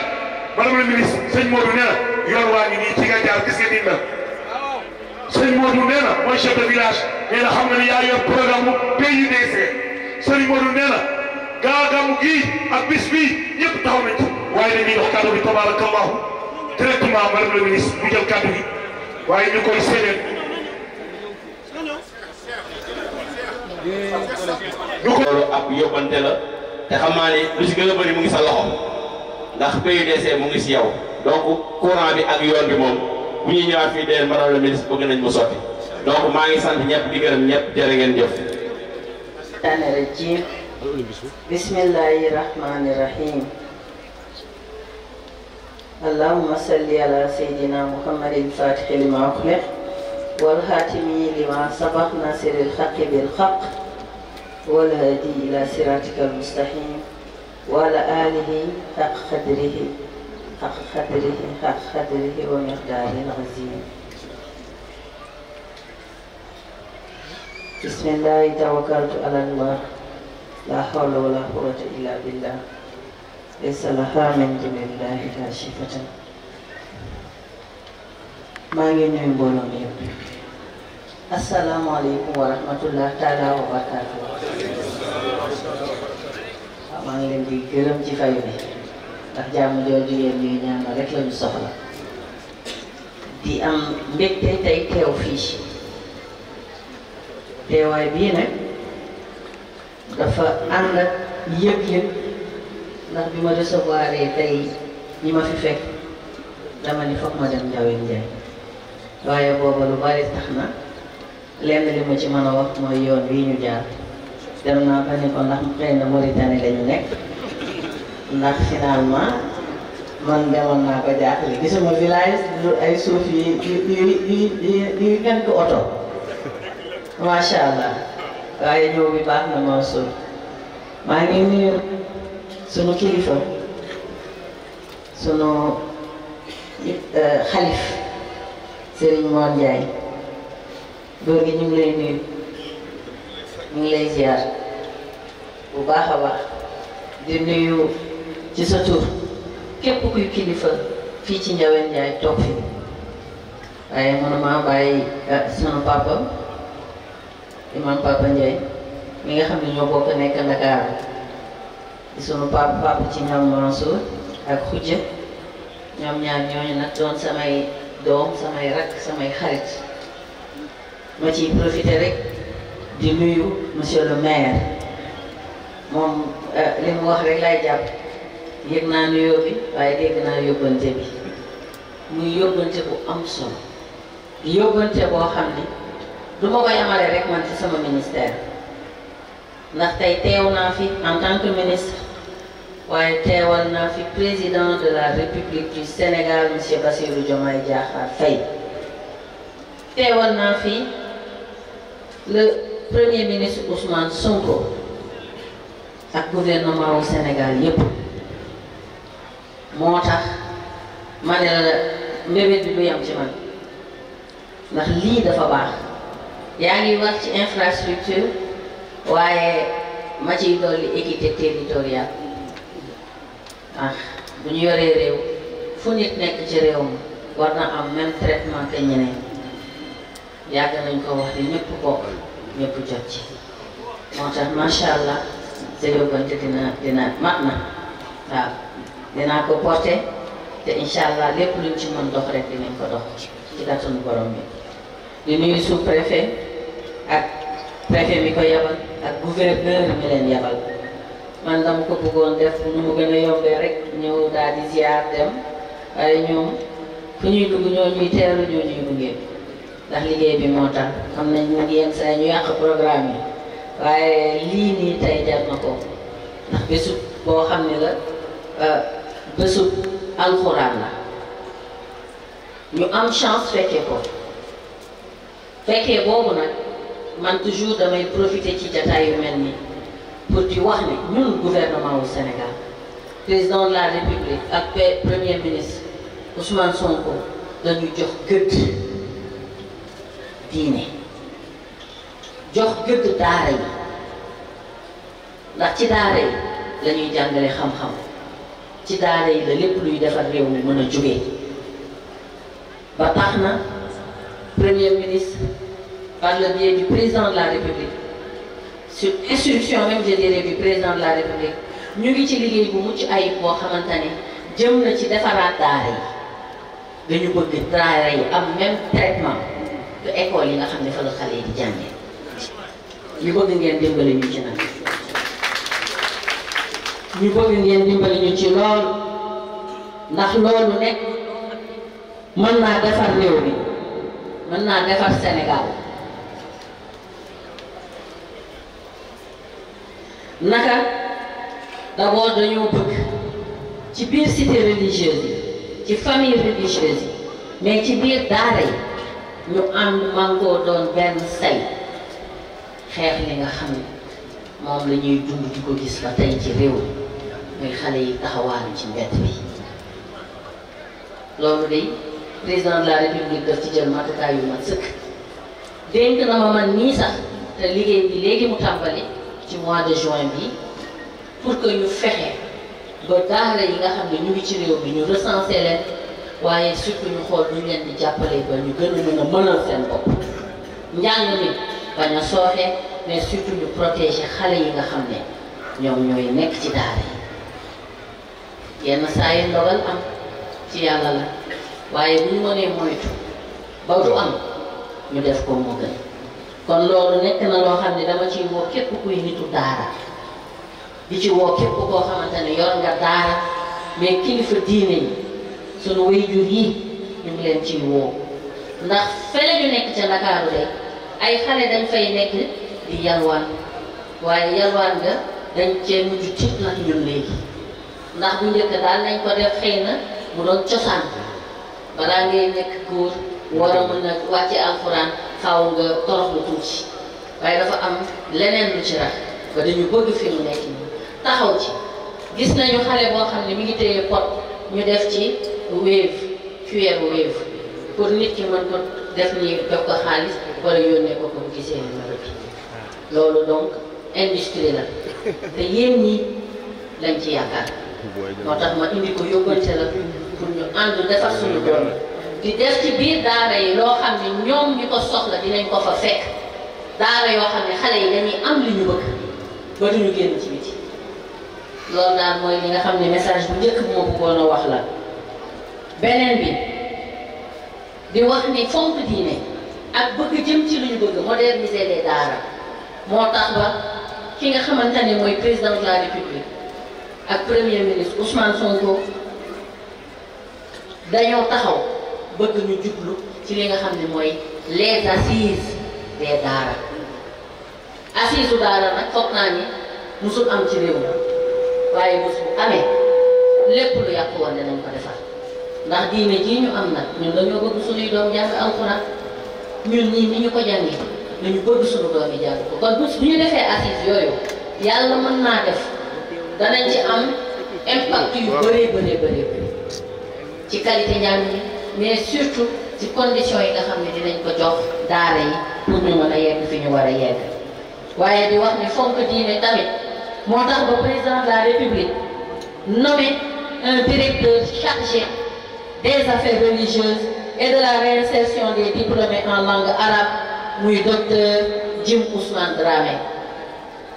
madame la ministre sëñ Modou nee na yoon waa ngi nii ci nga jaar gis nga ni mel sëñ Modou nee na mooy chef de village nee na xam nga ni yaa yor programme mu PUDC sëñ Modou nee na gaagamu gii ak bis bii ñëpp taxaw nañ ci waaye dañuy dox kàddu bi tabarakallahu directement madame la ministre bu jël kàddu gi waaye ñu koy séedeel loolu ab yóbbante la te xam naa ne lu si gën a bëri mu ngi sa loxo ndax PUDC mu ngi si yow donc courant bi ak yoon bi moom bu ñuy ñëwaat fii dee madame la ministre bëgg nañ mu sotti donc maa ngi sant ñëpp di gërëm ñëpp jërë ngeen jëf. bismillahi rahmani rahim allahumma salli ala sayyidina muhammadin fatihi lima ukhliq wal khatimi lima sabaq nasiril haqqi bil haqq wal hadi ila siratikal mustaqim wa ala alihi haqq qadrihi wa miqdaril azim bismillahi tawakkaltu ala allah la hawla wala quwwata illa billah laysa laha min dunillahi kashifatan maa ngi nuyu mbooloo mi yëpp asalaamaaleykum wa rahmatullah taala wa barakatuh maa ngi leen di gërëm ci fayu bi ndax jàmm jooju yéen ñuy ñaanal rek lañu soxla di am mbégte tey teew fii teewaay bii nag dafa ànd ak yëg-yëg ndax bi ma recevoir tey ñi ma fi fekk dama ni foog ma dem Ndiawane Ndiaye waaye booba lu bari tax na lenn li ma ci mën a wax mooy yoon bii ñu jaar dem naa ba ne ko ndax xëy na Mauritanie la ñu nekk ndax finalement man demoon naa ko jaaxle gisuma village du ay suuf yu ngeen ko oto macha allah waaye ñëw bi baax na Mansour maa ngi nuyu sunu kilifa sunu xalif Serigne Mor Ndiaye góor gi ñu ngi lay nuyu ñu ngi lay ziar bu baax a baax di nuyu ci sa tur képp kuy kilifa fii ci Ndiawène Ndiaye toog fi waaye mënuma bàyyi sunu papa imam Papa Ndiaye mi nga xam ne ñoo bokk nekk Dakar di sunu papa ci ñoom Mansour ak Khoudia ñoom ñaar ñooñu nag doon samay doom samay rakk samay xarit ma ciy profité rek di nuyu monsieur le maire moom li mu wax rek lay jàpp yëg naa nuyoo bi waaye dégg naa yóbbante bi muy yóbbante bu am solo yóbbante boo xam ne du ma ko yamale rek man ci sama ministère ndax tey teew naa fi en tant que ministre waaye teewal naa fi président de la République du Sénégal monsieur Bassirou Diomaye Diakhar Faye teewal naa fi le premier ministre Ousmane Sonko ak gouvernement wu Sénégal yépp moo tax ma ne la mbébét bi du yam ci man ndax lii dafa baax yaa ngi wax ci infrastructure waaye ma ciy dolli équité territoriale ndax bu ñu yoree réew fu nit nekk ci réew mi war na am même traitement que ñeneen yàgg nañ ko wax di ñëpp bokk ñëpp jot ci moo tax macha allah sa yóbbante dina mat na waaw dinaa ko porté te incha allah lépp luñ ci mën dox rek dinañ ko dox ci kàttanu borom bi di nuyu sous-préfet ak préfet mi ko yabal ak gouverneur mi leen yabal man dama ko bëggoon def nu mu gën a yombee rek ñëw daal di ziar dem waaye ñoom fu ñuy dugg ñoo ñuy teeru ñoo ñuy gunge ndax liggéey bi moo tax xam nañ ñu ngi yenn saa ñu yàq programme yi waaye lii nii tey jar na ko ndax bésu boo xam ne la bésu alxuraan la ñu am chance fekkee ko fekkee boobu nag man toujours damay profiter ci jataay yu mel nii pour di wax ne ñun gouvernement wu Sénégal président de la République ak premier ministre Ousmane Sonko dañu jox gëdd diine jox gëdd daara yi ndax ci daara yi la ñuy jàngale xam-xam ci daara yi la lépp luy defar réew mi mën a jógee ba tax na premier ministre par le biais du président de la République sur instruction même je dirais du président de la République ñu ngi ci liggéey bu mucc ayib boo xamante ne jëm na ci defaraat daara yi dañu bëgg daara yi am même traitement que école yi nga xam ne fa la xale yi di jàngee ñu bëgg ngeen dimbali ñu ci nag ñu bëgg ngeen dimbali ñu ci lool ndax loolu nekk mën naa defar réew mi mën naa defar Sénégal naka d'abord dañoo bëgg ci biir cité religieuse yi ci famille religieuse yi mais ci biir daara yi ñu ànd man koo doon benn say xeex li nga xam ne moom la ñuy dund di ko gis ba tey ci réew muy xale yi taxawaalu ci mbedd bi loolu de président de la République daf ci jël matukaay yu mat sëkk dénk na ma man nii sax te liggéey bi léegi mu tàmbali ci mois de juin bi pour que ñu fexe ba daara yi nga xam ne ñu ngi ci réew bi ñu recensé leen waaye surtout ñu xool ñu leen di jàppale ba ñu gën a mën a mënal seen bopp njàng mi bañ a sooxe mais surtout ñu protéger xale yi nga xam ne ñoom ñooy nekk ci daara yi yenn saa yi ndogal am ci yàlla la waaye bu ñu mënee moytu ba du am ñu def ko moo gën kon loolu nekk na loo xam ne dama ciy woo képp kuy nitu daara di ci woo képp koo xamante ne yor nga daara mais kilifa diine yi sunu waajur yi ñu ngi leen ciy woo ndax fële ñu nekk ca Ndakaaru de ay xale dañ fay nekk di yalwaan waaye yalwaan nga dañ cee mujj tiit nag ñun léegi ndax bu njëkk daal nañ ko def xëy na mu doon cosaan balaa ngay nekk góor war a mën a wàcce alxuraan xaw nga torox lu tuuti waaye dafa am leneen lu ci rax ba dañu bëgg fi mu nekk nii taxaw ci gis nañu xale boo xam ne mi ngi téye pot ñu def ci Wave QR Wave pour nit ki mën ko def nii jox ko xaalis wala yónnee ko pour gisee numéro bi loolu donc industrie la te yéen ñi lañ ci yaakaar moo tax ma indi ko yóbbante la pour ñu ànd defar suñu doom di def ci biir daara yi loo xam ne ñoom ñi ko soxla dinañ ko fa fekk daara yoo xam ne xale yi dañuy am li ñu bëgg ba duñu génn ci biti loolu daal mooy li nga xam ne message bu njëkk bu ma bëggoon a wax la beneen bi di wax ni fonk diine ak bëgg jëm ci lu ñu bëgg moderniser les daara moo tax ba ki nga xamante ne mooy président de la république ak premier ministre Ousmane Sonko dañoo taxaw bëgg ñu jublu ci li nga xam ne mooy les assises des daara assise u daara nag foog naa ni musul am ci réew mi waaye bés bu amee lépp lu yàqu woon dinañ ko defar ndax diine jii ñu am nag ñun dañoo bëgg suñuy doom jàng alxuraan ñun ñii ni ñu ko jàngee dañu bëgg suñu doom yi jàng ko kon bu ñu defee assise yooyu yàlla mën naa def danañ ci am impact yu bëree bëree ci qualité njàng mi mais surtout ci conditions yi nga xam ne dinañ ko jox daara yi pour ñu mën a yegg fi ñu war a yegg waaye di wax ni fonk diine tamit moo tax ba président de la république nommé un directeur chargé des affaires religieuses et de la réinsertion des diplômés en langue arabe muy docteur Jim Ousmane Dramé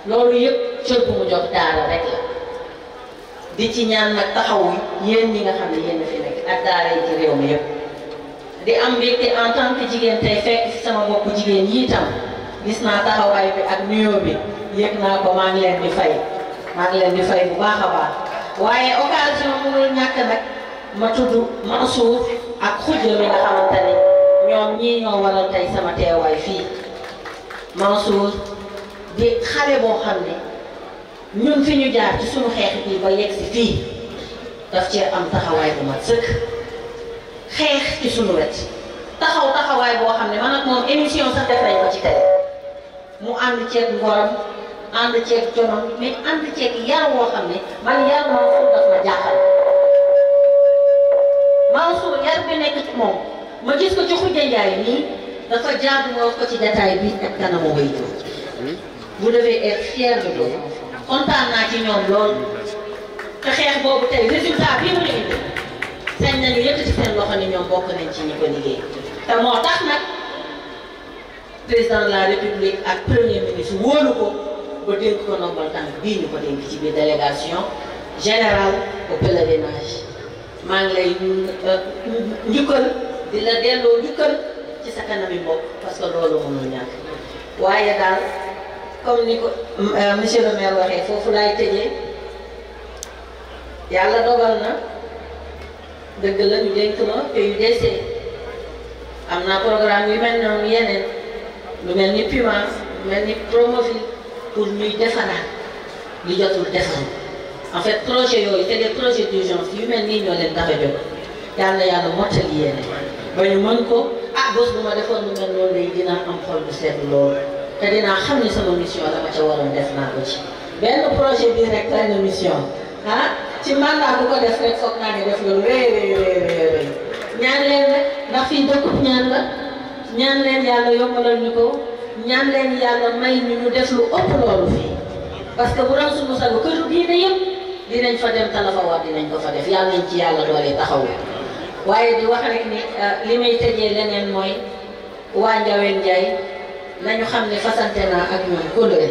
loolu yëpp cër bu mu jox daara rek la di ci ñaan nag taxawu yéen ñi nga xam ne yéen a fi nekk ak daara yi ci réew mi yëpp di am mbégte en tant que jigéen tey fekk ci sama mbokku jigéen yi itam gis naa taxawaay bi ak nuyoo bi yëg naa ko maa ngi leen di fay bu baax a baax waaye occasion mënul ñàkk nag ma tudd Mansour ak Khoudia mi nga xamante ne ñoom ñii ñoo waral tey sama teewaay fii Mansour di xale boo xam ne ñun fi ñu jaar ci suñu xeex bi ba yegg si fii daf cee am taxawaay bu mat sëkk xeex ci suñu wet taxawaay boo xam ne man ak moom émission sax def nañ ko ci télé mu ànd ceeg ngoram ànd ceeg jomam mais ànd ceeg yar woo xam ne man yar Mansour daf ma jaaxal Mansour yar bi nekk ci moom ma gis ko ci Khoudia Ndiaye nii dafa jaadu nga wax ko ci détail bi ak kanamu way jur vous devez être fiers de vous kontaan naa ci ñoom lool te xeex boobu tey résultat bii mu ñu indi sañ nañu yëkkati seen loxo ni ñoom bokk nañ ci ñi ko liggéey te moo tax nag président de la république ak premier ministre wóolu ko ba dénk ko ndombal tànk bii ñu ko dénk ci biir délégation générale au pèlerinage maa ngi lay njukkal di la delloo njukkal ci sa kanami mbokk parce que loolu mënul ñàkk waaye daal comme ni ko monsieur le maire waxee foofu laay tëjee yàlla dogal na dëgg la ñu dénk ma PUDC am naa programme yu mel noonu yeneen lu mel ni Puma lu mel ni Promoville pour ñuy defaraat li jotul defaru en fait projet yooyu c'est des projets d'urgence yu mel nii ñoo leen tax a jóg yàlla mottali yéene ba ñu mën ko bés bu ma defoon lu mel noonu lay dinaa am xol bu sedd loolu te dinaa xam ni sama mission la ma ca waroon def naa ko ci benn projet bi rek tey na mission ci mandat bu ko def rek foog naa ne def loolu rëy ñaan leen rek ndax fii dëkkub ñaan la ñaan leen yàlla yombalal ñu ko ñaan leen yàlla may ñu def lu ëpp loolu fii parce que bu doon suñu sago këru diine yëpp dinañ fa dem tala fa war dinañ ko fa def yàlla nañ ci yàlla doole taxaw waaye di wax rek ni li may tëjee leneen mooy waa Ndiawène Ndiaye nañu xam ne fasante naa ak ñoom kóllëre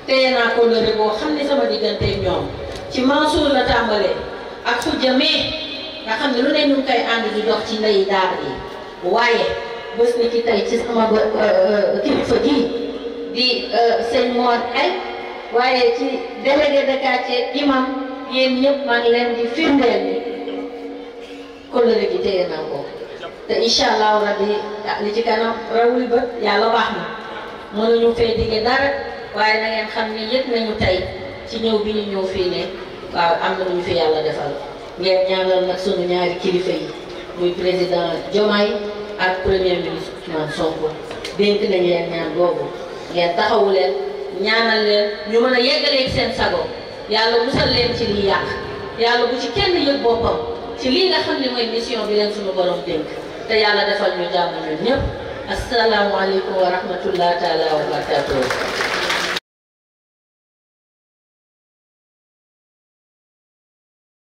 téye naa kóllëre boo xam ne sama diggante ñoom ci Mansour la tàmbalee ak Khoudia nga xam ne lu ne ñu ngi koy ànd di dox ci ndeyi daara yi waaye bés ni ki tey ci sama kilifa gi di sëñ Mor ay waaye ci délégué de quartier imam yéen ñëpp maa ngi leen di firndeel ni kóllëre gi téye naa ko te incha allahu rabbi li ci kanam rawul bët yàlla baax na mënuñu fee dige dara waaye na ngeen xam ni yëg nañu tey ci ñëw bi ñu ñëw fii ne waaw am na lu ñu fi yàlla defal ngeen ñaanal nag sunu ñaari kilifa yi muy président Diomaye ak premier ministre Ousmane Sonko dénk nañ leen ñaan boobu ngeen taxawu leen ñaanal leen ñu mën a yeggaleeg seen sago yàlla musal leen ci liy yàq yàlla bu ci kenn yëg boppam ci lii nga xam ne mooy mission bi leen sunu borom dénk te yàlla defal ñu jàmm ñun ñëpp asalaamaaleykum wa rahmatullah taala wa barakatuh